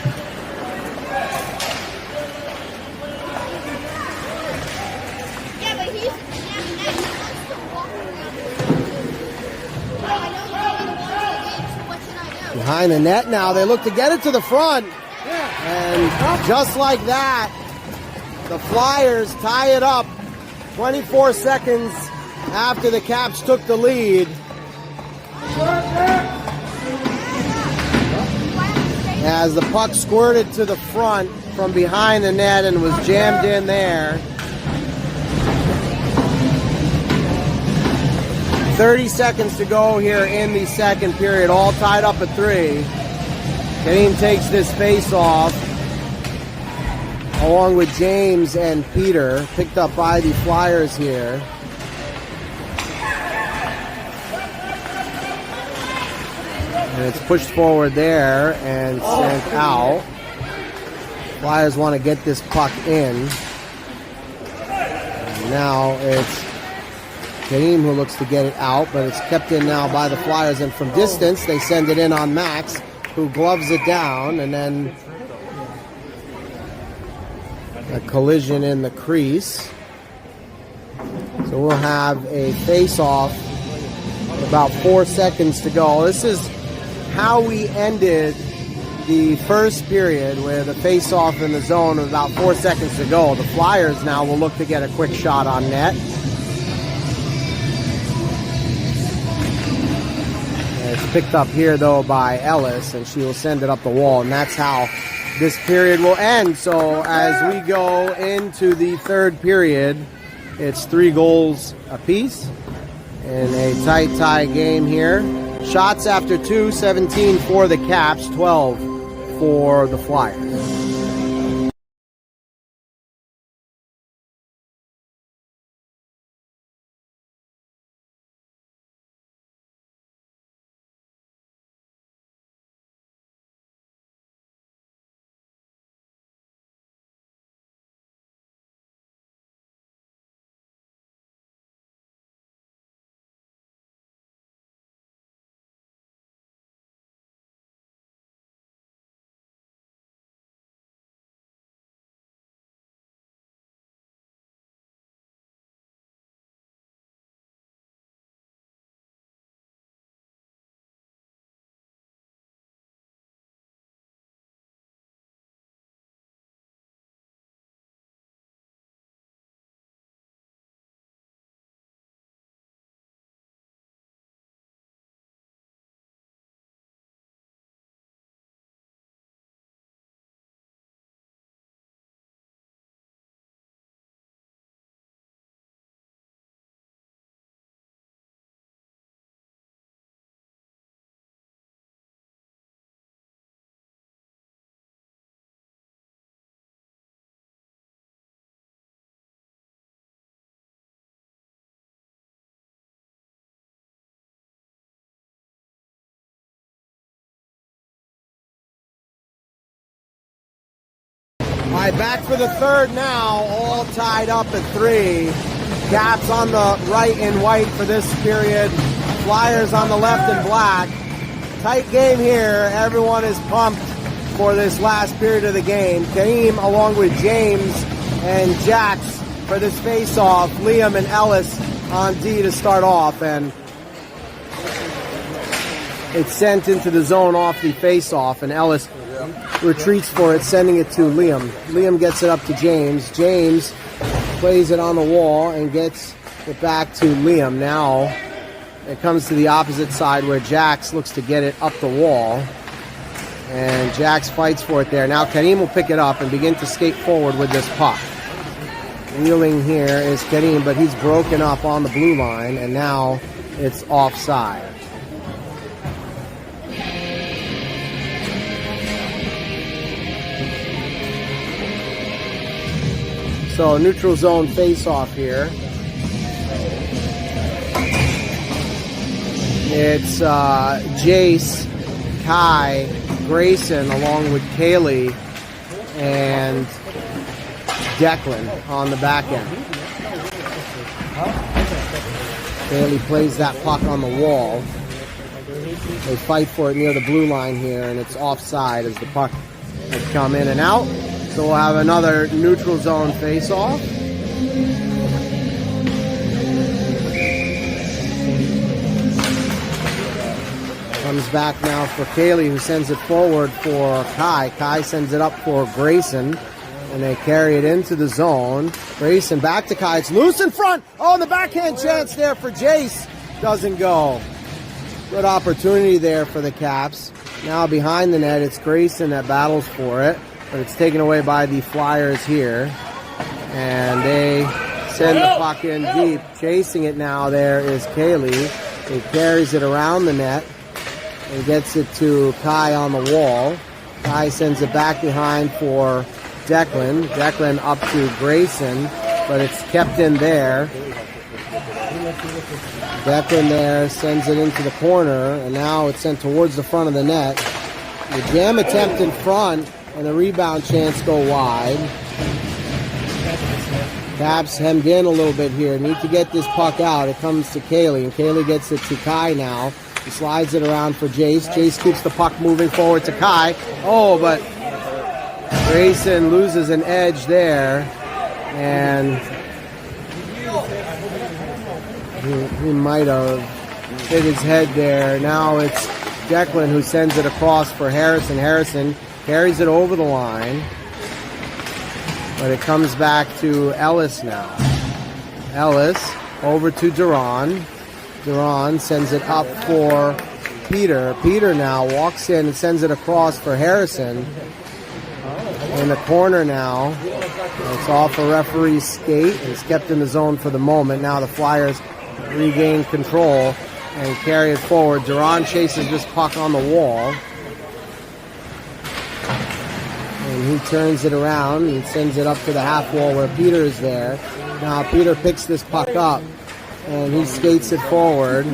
behind the net now, they look to get it to the front. And just like that, the Flyers tie it up 24 seconds after the Caps took the lead. As the puck squirted to the front from behind the net and was jammed in there. 30 seconds to go here in the second period, all tied up at 3. Kareem takes this face off along with James and Peter, picked up by the Flyers here. And it's pushed forward there and sent out. Flyers want to get this puck in. And now it's Kareem who looks to get it out, but it's kept in now by the Flyers. And from distance, they send it in on Max, who gloves it down, and then a collision in the crease. So we'll have a face-off with about 4 seconds to go. This is how we ended the first period, with a face-off in the zone with about 4 seconds to go. The Flyers now will look to get a quick shot on net. It's picked up here, though, by Ellis, and she will send it up the wall, and that's how this period will end. So as we go into the third period, it's 3 goals apiece in a tight tie game here. Shots after 2, 17 for the Caps, 12 for the Flyers. All right, back for the third now, all tied up at 3. Caps on the right in white for this period. Flyers on the left in black. Tight game here. Everyone is pumped for this last period of the game. Kareem along with James and Jax for this face-off. Liam and Ellis on D to start off, and it's sent into the zone off the face-off, and Ellis retreats for it, sending it to Liam. Liam gets it up to James. James plays it on the wall and gets it back to Liam. Now It comes to the opposite side where Jax looks to get it up the wall. And Jax fights for it there. Now Kareem will pick it up and begin to skate forward with this puck. Wheeling here is Kareem, but he's broken up on the blue line, and now it's offside. So neutral zone face-off here. It's Jace, Kai, Grayson, along with Kaylee and Declan on the back end. Kaylee plays that puck on the wall. They fight for it near the blue line here, and it's offside as the puck has come in and out. So we'll have another neutral zone face-off. Comes back now for Kaylee, who sends it forward for Kai. Kai sends it up for Grayson, and they carry it into the zone. Grayson back to Kai. It's loose in front. Oh, and the backhand chance there for Jace doesn't go. Good opportunity there for the Caps. Now behind the net, it's Grayson that battles for it, but it's taken away by the Flyers here. And they send the puck in deep. Chasing it now there is Kaylee. He carries it around the net and gets it to Kai on the wall. Kai sends it back behind for Declan. Declan up to Grayson, but it's kept in there. Declan there sends it into the corner, and now it's sent towards the front of the net. The jam attempt in front, and the rebound chance go wide. Caps hemmed in a little bit here. Need to get this puck out. It comes to Kaylee, and Kaylee gets it to Kai now. He slides it around for Jace. Jace keeps the puck moving forward to Kai. Oh, but Grayson loses an edge there, and he might have hit his head there. Now it's Declan who sends it across for Harrison. Harrison carries it over the line, but it comes back to Ellis now. Ellis over to Duran. Duran sends it up for Peter. Peter now walks in and sends it across for Harrison. In the corner now. It's off a referee's skate. It's kept in the zone for the moment. Now the Flyers regain control and carry it forward. Duran chases this puck on the wall. And he turns it around and sends it up to the half wall where Peter is there. Now Peter picks this puck up and he skates it forward.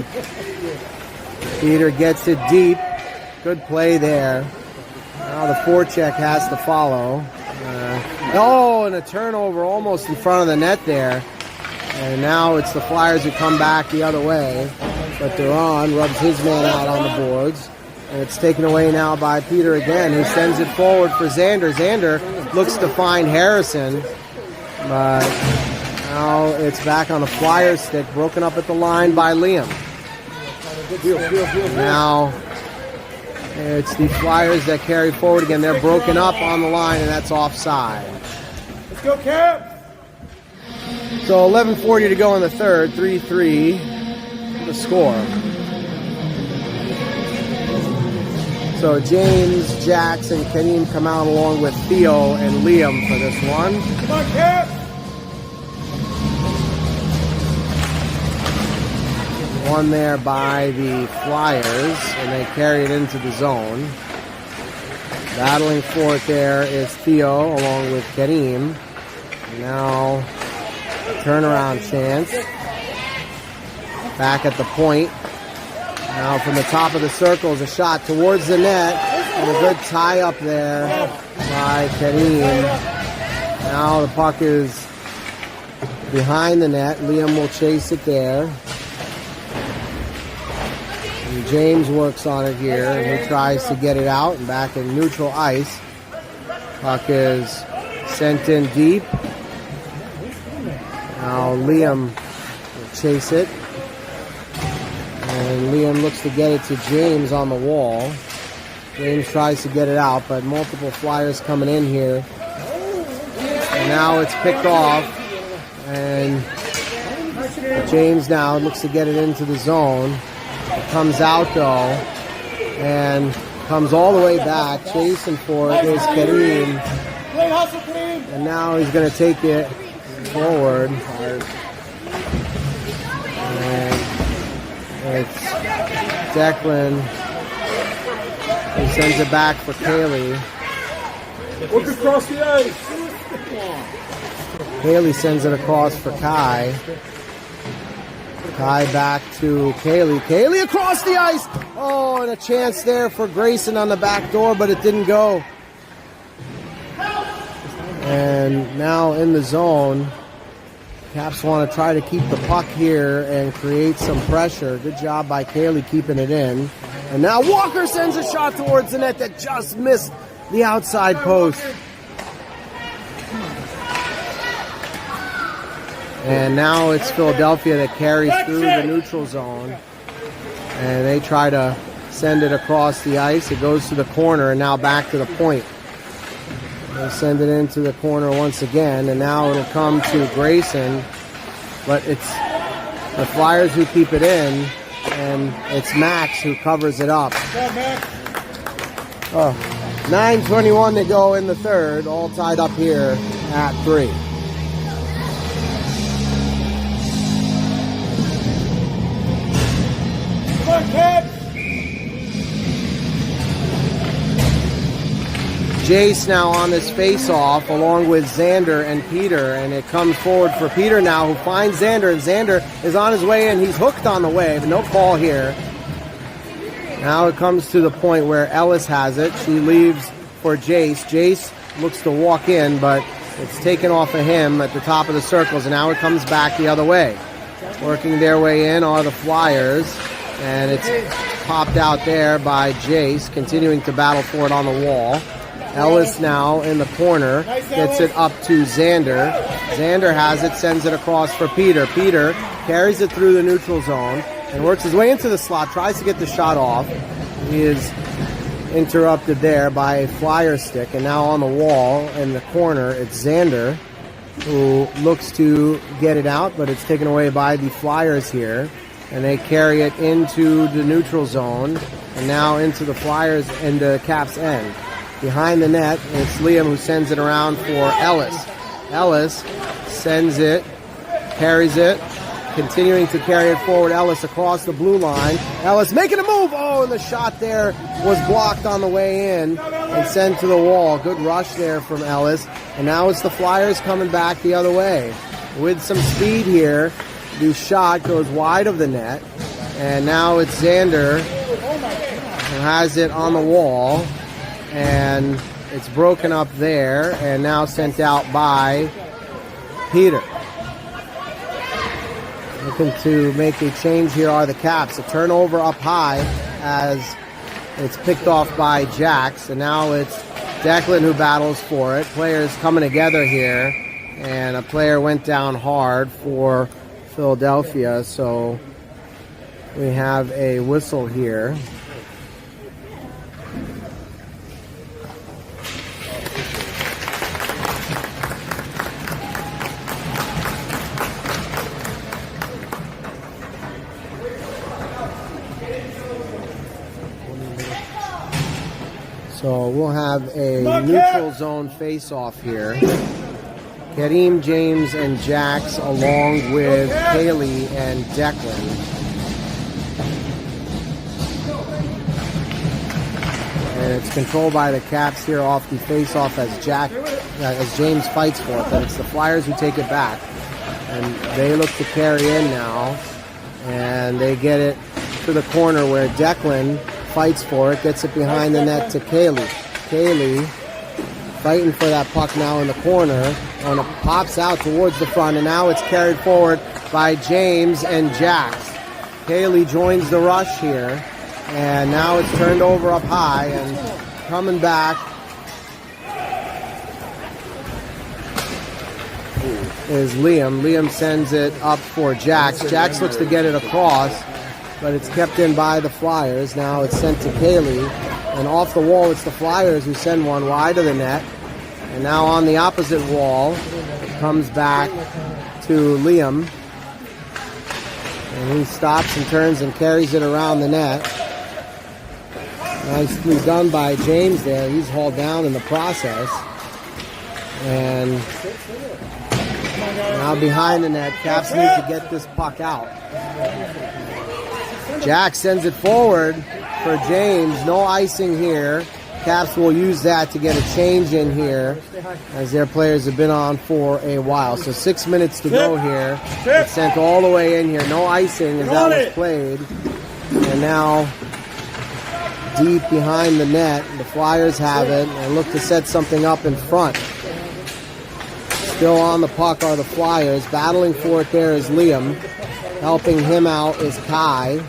Peter gets it deep. Good play there. Now the forecheck has to follow. And a turnover almost in front of the net there. And now it's the Flyers who come back the other way. But Duran rubs his man out on the boards. And it's taken away now by Peter again, who sends it forward for Xander. Xander looks to find Harrison. But now it's back on the Flyers stick, broken up at the line by Liam. Now it's the Flyers that carry forward again. They're broken up on the line, and that's offside. Let's go, Cap! So 11:40 to go in the third, 3-3 the score. So James, Jax, and Kareem come out along with Theo and Liam for this one. Come on, Cap! One there by the Flyers, and they carry it into the zone. Battling for it there is Theo along with Kareem. Now, turnaround chance. Back at the point. Now from the top of the circle is a shot towards the net. And a good tie up there by Kareem. Now the puck is behind the net. Liam will chase it there. And James works on it here. And he tries to get it out and back in neutral ice. Puck is sent in deep. Now Liam will chase it. And Liam looks to get it to James on the wall. James tries to get it out, but multiple Flyers coming in here. And now it's picked off. And James now looks to get it into the zone. It comes out though, and comes all the way back. Chasing for it is Kareem. Great hustle, Kareem. And now he's going to take it forward. And it's Declan. He sends it back for Kaylee. Look across the ice. Kaylee sends it across for Kai. Kai back to Kaylee. Kaylee across the ice. Oh, and a chance there for Grayson on the back door, but it didn't go. And now in the zone, Caps want to try to keep the puck here and create some pressure. Good job by Kaylee keeping it in. And now Walker sends a shot towards the net that just missed the outside post. And now it's Philadelphia that carries through the neutral zone. And they try to send it across the ice. It goes to the corner and now back to the point. They send it into the corner once again, and now it'll come to Grayson. But it's the Flyers who keep it in, and it's Max who covers it up. 9:21 to go in the third, all tied up here at 3. Come on, Caps. Jace now on this face-off along with Xander and Peter, and it comes forward for Peter now, who finds Xander, and Xander is on his way in. He's hooked on the way, but no call here. Now it comes to the point where Ellis has it. She leaves for Jace. Jace looks to walk in, but it's taken off of him at the top of the circles, and now it comes back the other way. Working their way in are the Flyers, and it's popped out there by Jace, continuing to battle for it on the wall. Ellis now in the corner, gets it up to Xander. Xander has it, sends it across for Peter. Peter carries it through the neutral zone and works his way into the slot, tries to get the shot off. He is interrupted there by a Flyer stick, and now on the wall in the corner, it's Xander who looks to get it out, but it's taken away by the Flyers here, and they carry it into the neutral zone and now into the Flyers and the Caps end. Behind the net, it's Liam who sends it around for Ellis. Ellis sends it, carries it, continuing to carry it forward. Ellis across the blue line. Ellis making a move. Oh, and the shot there was blocked on the way in and sent to the wall. Good rush there from Ellis. And now it's the Flyers coming back the other way. With some speed here, the shot goes wide of the net. And now it's Xander who has it on the wall. And it's broken up there and now sent out by Peter. Looking to make a change here are the Caps. A turnover up high as it's picked off by Jax. And now it's Declan who battles for it. Players coming together here. And a player went down hard for Philadelphia. So we have a whistle here. So we'll have a neutral zone face-off here. Kareem, James, and Jax along with Kaylee and Declan. And it's controlled by the Caps here off the face-off as James fights for it. But it's the Flyers who take it back. And they look to carry in now. And they get it to the corner where Declan fights for it, gets it behind the net to Kaylee. Kaylee fighting for that puck now in the corner, and it pops out towards the front, and now it's carried forward by James and Jax. Kaylee joins the rush here, and now it's turned over up high, and coming back is Liam. Liam sends it up for Jax. Jax looks to get it across, but it's kept in by the Flyers. Now it's sent to Kaylee, and off the wall it's the Flyers who send one wide of the net. And now on the opposite wall, it comes back to Liam. And he stops and turns and carries it around the net. Nicely done by James there. He's hauled down in the process. And now behind the net, Caps need to get this puck out. Jack sends it forward for James. No icing here. Caps will use that to get a change in here as their players have been on for a while. So 6 minutes to go here. It's sent all the way in here. No icing as that was played. And now deep behind the net, the Flyers have it and look to set something up in front. Still on the puck are the Flyers. Battling for it there is Liam. Helping him out is Kai.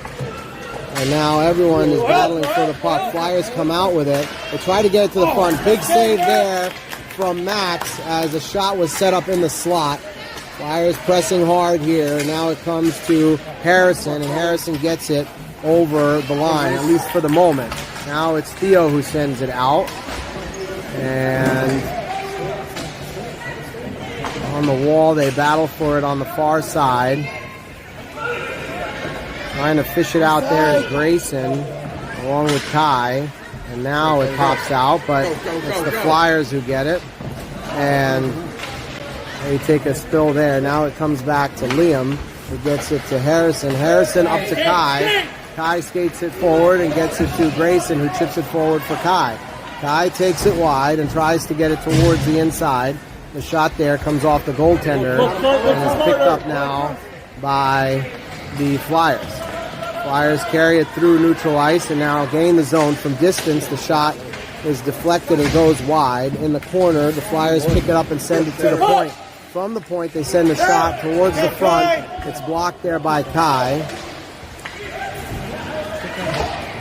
And now everyone is battling for the puck. Flyers come out with it. They try to get it to the front. Big save there from Max as a shot was set up in the slot. Flyers pressing hard here. Now it comes to Harrison, and Harrison gets it over the line, at least for the moment. Now it's Theo who sends it out. And on the wall, they battle for it on the far side. Trying to fish it out there is Grayson, along with Kai. And now it pops out, but it's the Flyers who get it. And they take a spill there. Now it comes back to Liam, who gets it to Harrison. Harrison up to Kai. Kai skates it forward and gets it to Grayson, who chips it forward for Kai. Kai takes it wide and tries to get it towards the inside. The shot there comes off the goaltender and is picked up now by the Flyers. Flyers carry it through neutral ice and now gain the zone from distance. The shot is deflected and goes wide. In the corner, the Flyers pick it up and send it to the point. From the point, they send the shot towards the front. It's blocked there by Kai.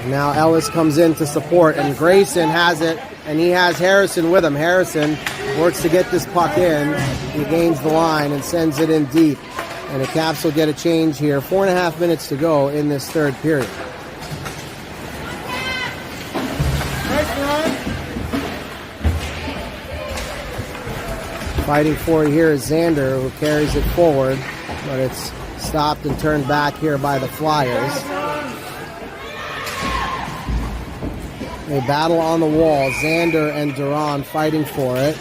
Now Ellis comes in to support, and Grayson has it, and he has Harrison with him. Harrison works to get this puck in. He gains the line and sends it in deep. And the Caps will get a change here. 4.5 minutes to go in this third period. Fighting for it here is Xander, who carries it forward, but it's stopped and turned back here by the Flyers. A battle on the wall. Xander and Duran fighting for it.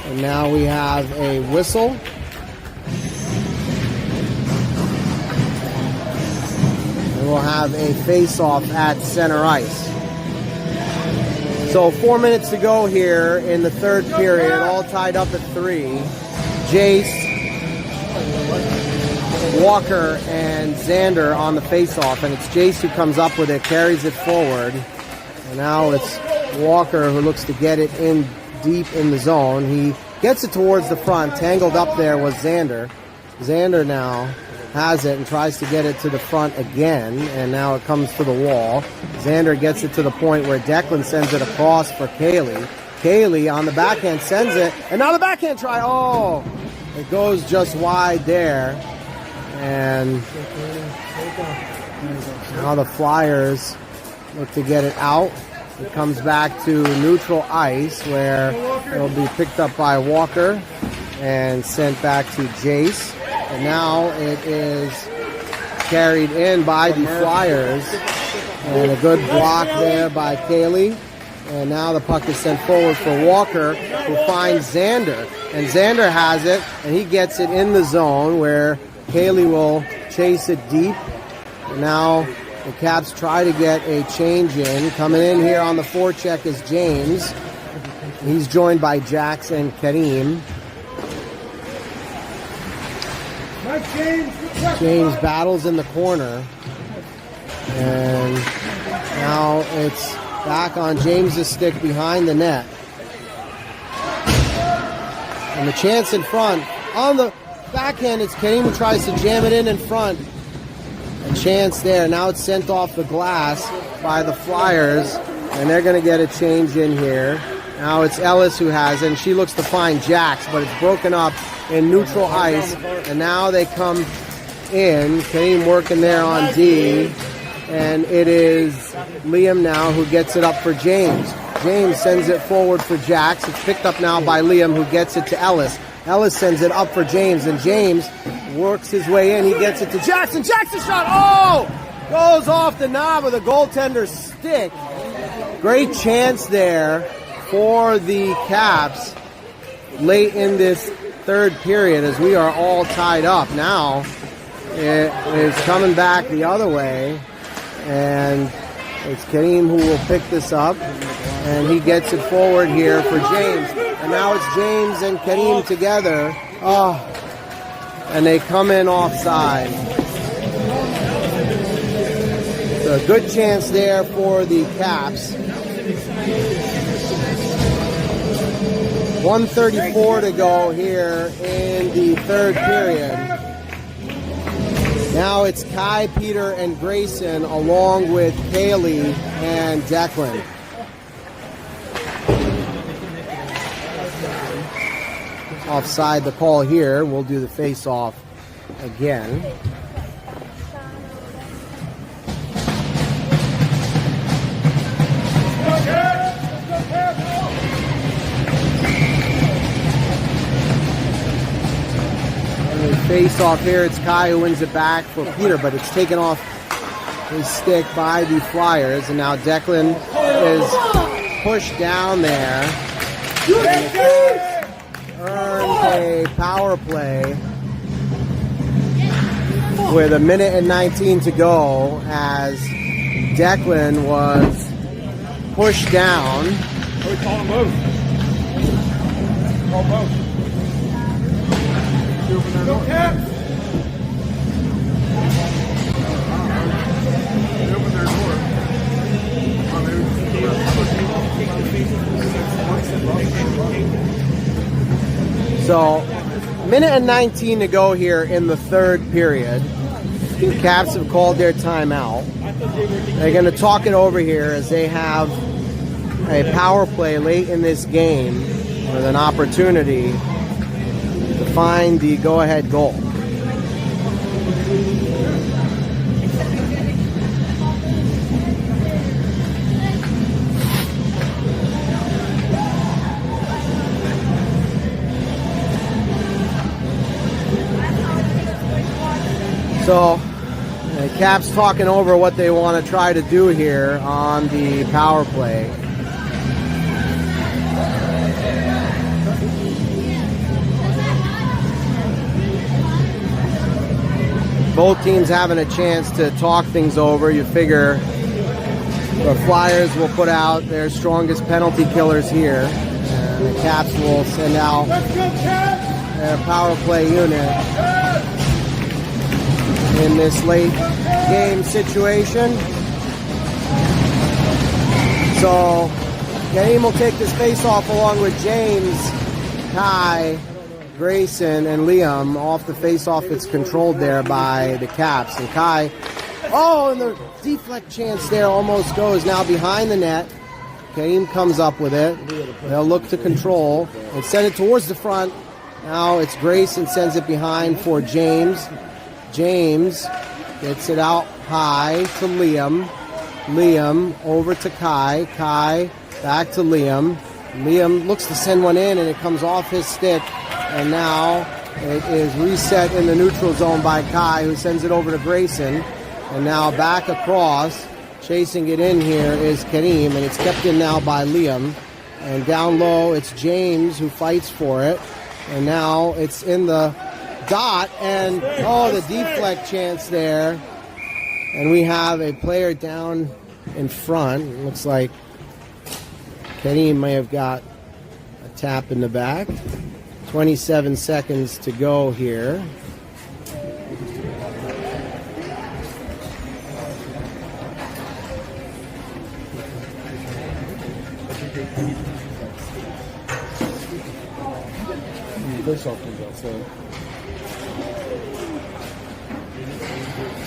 And now we have a whistle. And we'll have a face-off at center ice. So 4 minutes to go here in the third period, all tied up at 3. Jace, Walker, and Xander on the face-off. And it's Jace who comes up with it, carries it forward. And now it's Walker who looks to get it in deep in the zone. He gets it towards the front. Tangled up there was Xander. Xander now has it and tries to get it to the front again. And now it comes to the wall. Xander gets it to the point where Declan sends it across for Kaylee. Kaylee on the backhand sends it. And now the backhand try. Oh, it goes just wide there. And now the Flyers look to get it out. It comes back to neutral ice where it'll be picked up by Walker and sent back to Jace. And now it is carried in by the Flyers. And a good block there by Kaylee. And now the puck is sent forward for Walker, who finds Xander. And Xander has it, and he gets it in the zone where Kaylee will chase it deep. And now the Caps try to get a change in. Coming in here on the forecheck is James. He's joined by Jax and Kareem. James battles in the corner. And now it's back on James's stick behind the net. And the chance in front. On the backhand, it's Kareem who tries to jam it in front. A chance there. Now it's sent off the glass by the Flyers. And they're going to get a change in here. Now it's Ellis who has it. And she looks to find Jax, but it's broken up in neutral ice. And now they come in. Kareem working there on D. And it is Liam now who gets it up for James. James sends it forward for Jax. It's picked up now by Liam, who gets it to Ellis. Ellis sends it up for James, and James works his way in. He gets it to Jackson. Jackson shot. Oh! Goes off the knob with a goaltender's stick. Great chance there for the Caps late in this third period as we are all tied up. Now it is coming back the other way, and it's Kareem who will pick this up, and he gets it forward here for James. And now it's James and Kareem together. Oh, and they come in offside. So a good chance there for the Caps. 1:34 to go here in the third period. Now it's Kai, Peter, and Grayson along with Kaylee and Declan. Offside the call here. We'll do the face-off again. Face off here, it's Kai who wins it back for Peter, but it's taken off his stick by the Flyers, and now Declan is pushed down there. Earned a power play with 1:19 to go as Declan was pushed down. We call them both. Call both. Go Caps! So, 1:19 to go here in the third period. The Caps have called their timeout. They're going to talk it over here as they have a power play late in this game with an opportunity to find the go-ahead goal. So, the Caps talking over what they want to try to do here on the power play. Both teams having a chance to talk things over. You figure the Flyers will put out their strongest penalty killers here, and the Caps will send out their power play unit in this late game situation. So Kareem will take this face-off along with James, Kai, Grayson, and Liam. Off the face-off, it's controlled there by the Caps. And Kai, oh, and the deflect chance there almost goes now behind the net. Kareem comes up with it. They'll look to control and send it towards the front. Now it's Grayson sends it behind for James. James gets it out high to Liam. Liam over to Kai. Kai back to Liam. Liam looks to send one in, and it comes off his stick. And now it is reset in the neutral zone by Kai, who sends it over to Grayson. And now back across, chasing it in here is Kareem, and it's kept in now by Liam. And down low, it's James who fights for it. And now it's in the dot, and oh, the deflect chance there. And we have a player down in front. It looks like Kareem may have got a tap in the back. 27 seconds to go here.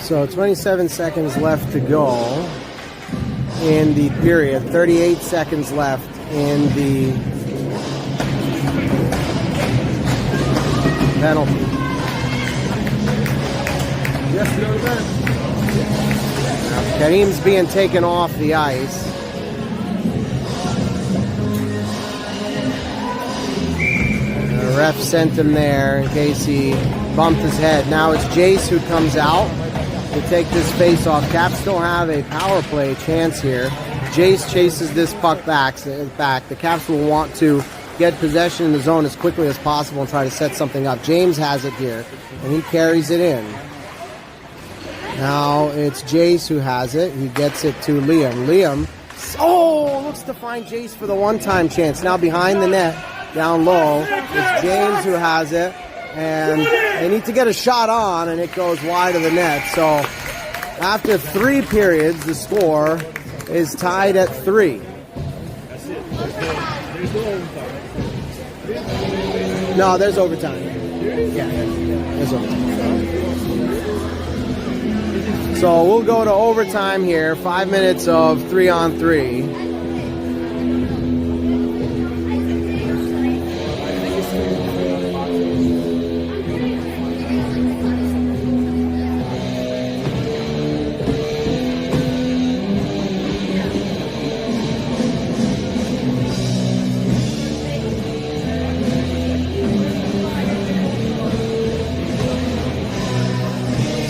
So 27 seconds left to go in the period. 38 seconds left in the penalty. Kareem's being taken off the ice. Ref sent him there in case he bumped his head. Now it's Jace who comes out to take this face-off. Caps don't have a power play chance here. Jace chases this puck back. The Caps will want to get possession in the zone as quickly as possible and try to set something up. James has it here, and he carries it in. Now it's Jace who has it. He gets it to Liam. Liam, looks to find Jace for the one-time chance. Now behind the net, down low, it's James who has it. And they need to get a shot on, and it goes wide of the net. So after 3 periods, the score is tied at 3. No, there's overtime. Yeah, there's overtime. So we'll go to overtime here. 5 minutes of 3-on-3.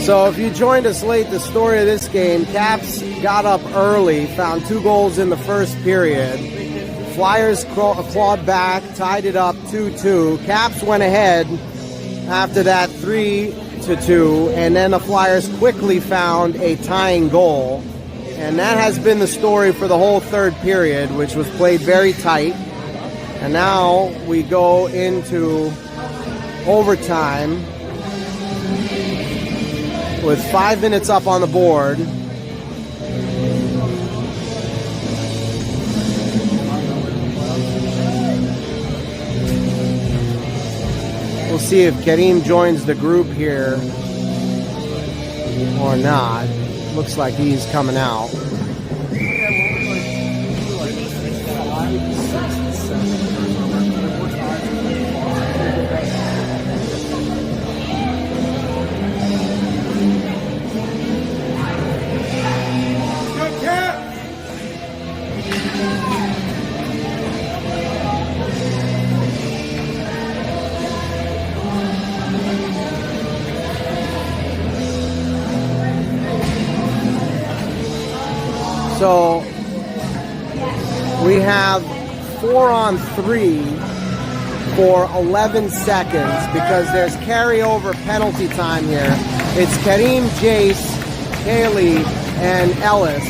So if you joined us late, the story of this game, Caps got up early, found 2 goals in the first period. Flyers clawed back, tied it up 2-2. Caps went ahead after that 3-2, and then the Flyers quickly found a tying goal. And that has been the story for the whole third period, which was played very tight. And now we go into overtime with 5 minutes up on the board. We'll see if Kareem joins the group here or not. Looks like he's coming out. So we have 4-on-3 for 11 seconds because there's carryover penalty time here. It's Kareem, Jace, Kaylee, and Ellis.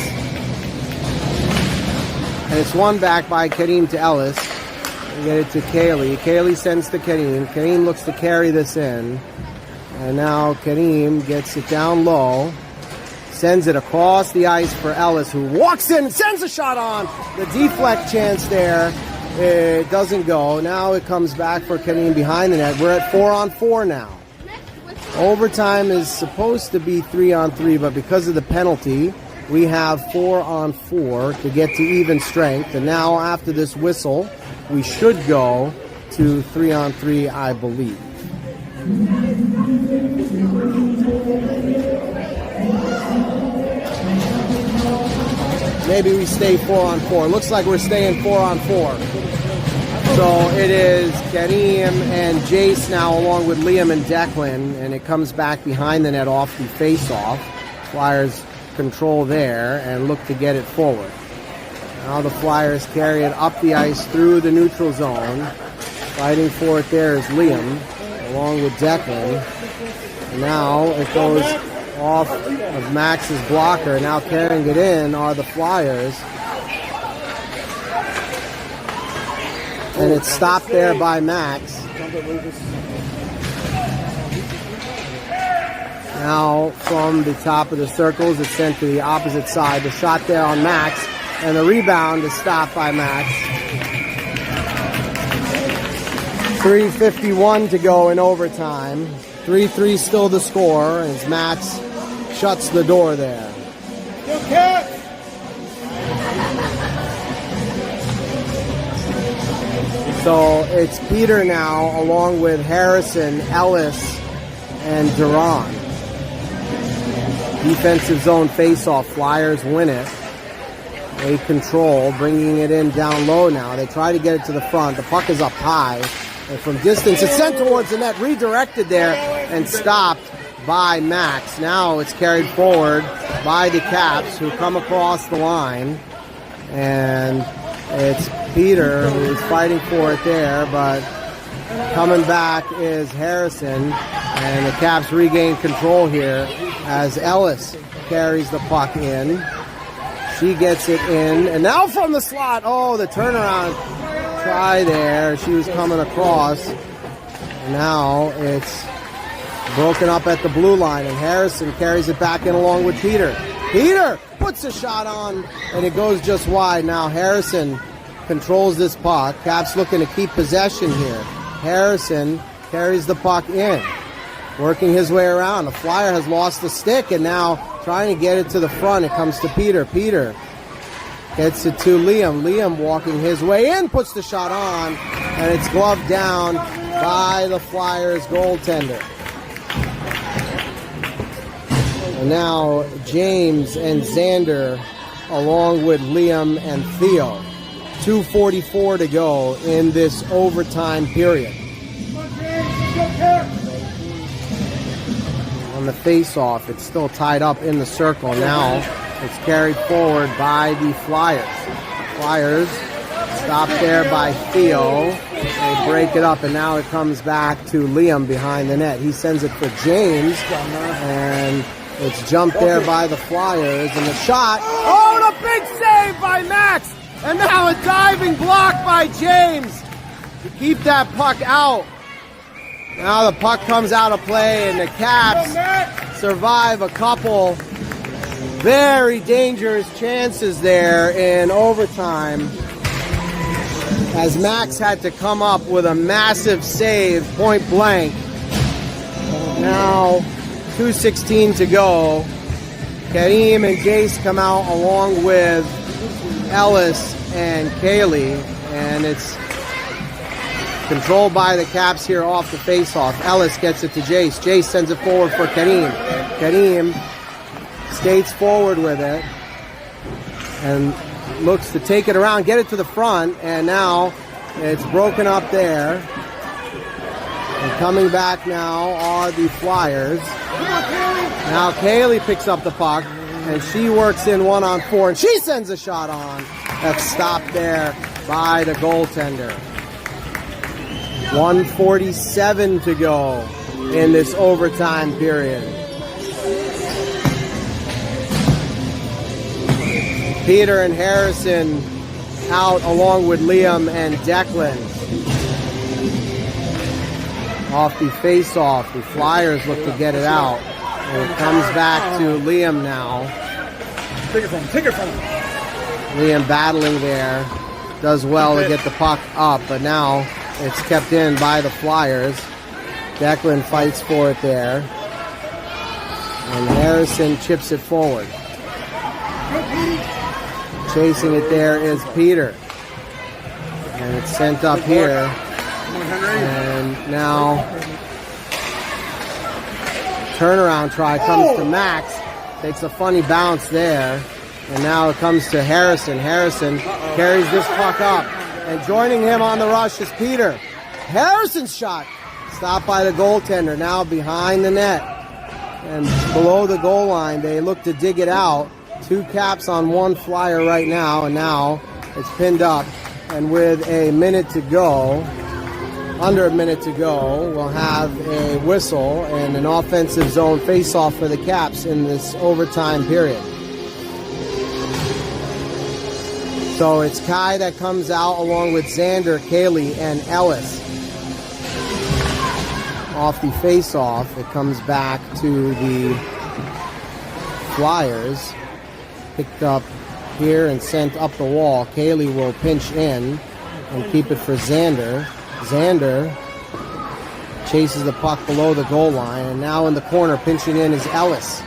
And it's won back by Kareem to Ellis. We get it to Kaylee. Kaylee sends to Kareem. Kareem looks to carry this in. And now Kareem gets it down low. Sends it across the ice for Ellis, who walks in and sends a shot on. The deflect chance there, it doesn't go. Now it comes back for Kareem behind the net. We're at 4-on-4 now. Overtime is supposed to be 3-on-3, but because of the penalty, we have 4-on-4 to get to even strength. And now after this whistle, we should go to 3-on-3, I believe. Maybe we stay 4-on-4. Looks like we're staying 4-on-4. So it is Kareem and Jace now along with Liam and Declan, and it comes back behind the net off the face-off. Flyers control there and look to get it forward. Now the Flyers carry it up the ice through the neutral zone. Fighting for it there is Liam along with Declan. And now it goes off of Max's blocker. Now carrying it in are the Flyers. And it's stopped there by Max. Now from the top of the circles, it's sent to the opposite side. The shot there on Max, and the rebound is stopped by Max. 3:51 to go in overtime. 3-3 still the score as Max shuts the door there. So it's Peter now along with Harrison, Ellis, and Duran. Defensive zone face-off. Flyers win it. They control, bringing it in down low now. They try to get it to the front. The puck is up high. And from distance, it's sent towards the net, redirected there, and stopped by Max. Now it's carried forward by the Caps, who come across the line. And it's Peter who's fighting for it there, but coming back is Harrison. And the Caps regain control here as Ellis carries the puck in. She gets it in, and now from the slot, oh, the turnaround try there. She was coming across. And now it's broken up at the blue line, and Harrison carries it back in along with Peter. Peter puts a shot on, and it goes just wide. Now Harrison controls this puck. Caps looking to keep possession here. Harrison carries the puck in, working his way around. The Flyer has lost the stick, and now trying to get it to the front. It comes to Peter. Peter gets it to Liam. Liam walking his way in, puts the shot on, and it's gloved down by the Flyers goaltender. And now James and Xander, along with Liam and Theo. 2:44 to go in this overtime period. On the face-off, it's still tied up in the circle. Now it's carried forward by the Flyers. Flyers stopped there by Theo. They break it up, and now it comes back to Liam behind the net. He sends it for James, and it's jumped there by the Flyers, and the shot. Oh, and a big save by Max! And now a diving block by James to keep that puck out. Now the puck comes out of play, and the Caps survive a couple very dangerous chances there in overtime, as Max had to come up with a massive save point blank. Now 2:16 to go. Kareem and Jace come out along with Ellis and Kaylee, and it's controlled by the Caps here off the faceoff. Ellis gets it to Jace. Jace sends it forward for Kareem. Kareem skates forward with it and looks to take it around, get it to the front, and now it's broken up there. And coming back now are the Flyers. Now Kaylee picks up the puck, and she works in 1-on-4, and she sends a shot on. That's stopped there by the goaltender. 1:47 to go in this overtime period. Peter and Harrison out along with Liam and Declan. Off the face-off, the Flyers look to get it out. And it comes back to Liam now. Take it from him. Liam battling there. Does well to get the puck up, but now it's kept in by the Flyers. Declan fights for it there. And Harrison chips it forward. Chasing it there is Peter. And it's sent up here. And now turnaround try comes to Max. Takes a funny bounce there. And now it comes to Harrison. Harrison carries this puck up. And joining him on the rush is Peter. Harrison's shot stopped by the goaltender. Now behind the net. And below the goal line, they look to dig it out. 2 Caps on 1 Flyer right now. And now it's pinned up. And with a minute to go, under a minute to go, we'll have a whistle and an offensive zone face-off for the Caps in this overtime period. So it's Kai that comes out along with Xander, Kaylee, and Ellis. Off the face-off, it comes back to the Flyers. Picked up here and sent up the wall. Kaylee will pinch in and keep it for Xander. Xander chases the puck below the goal line, and now in the corner pinching in is Ellis.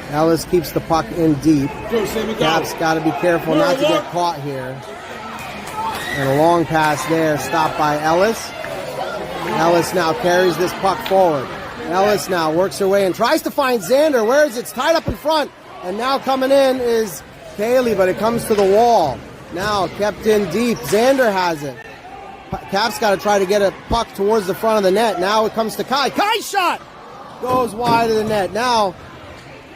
Ellis keeps the puck in deep. Caps got to be careful not to get caught here. And a long pass there, stopped by Ellis. Ellis now carries this puck forward. Ellis now works her way and tries to find Xander. Where is it? It's tied up in front. And now coming in is Kaylee, but it comes to the wall. Now kept in deep. Xander has it. Caps got to try to get a puck towards the front of the net. Now it comes to Kai. Kai's shot goes wide of the net. Now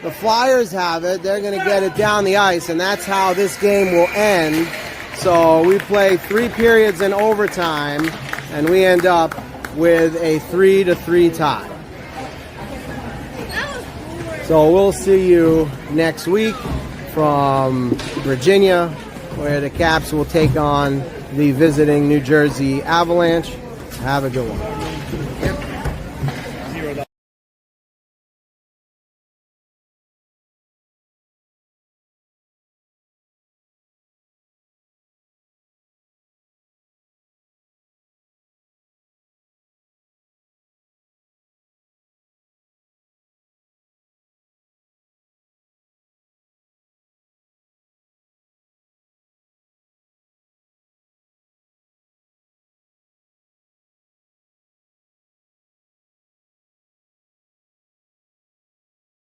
the Flyers have it. They're going to get it down the ice, and that's how this game will end. So we play 3 periods in overtime, and we end up with a 3-3 tie. So we'll see you next week from Virginia, where the Caps will take on the visiting New Jersey Avalanche. Have a good one.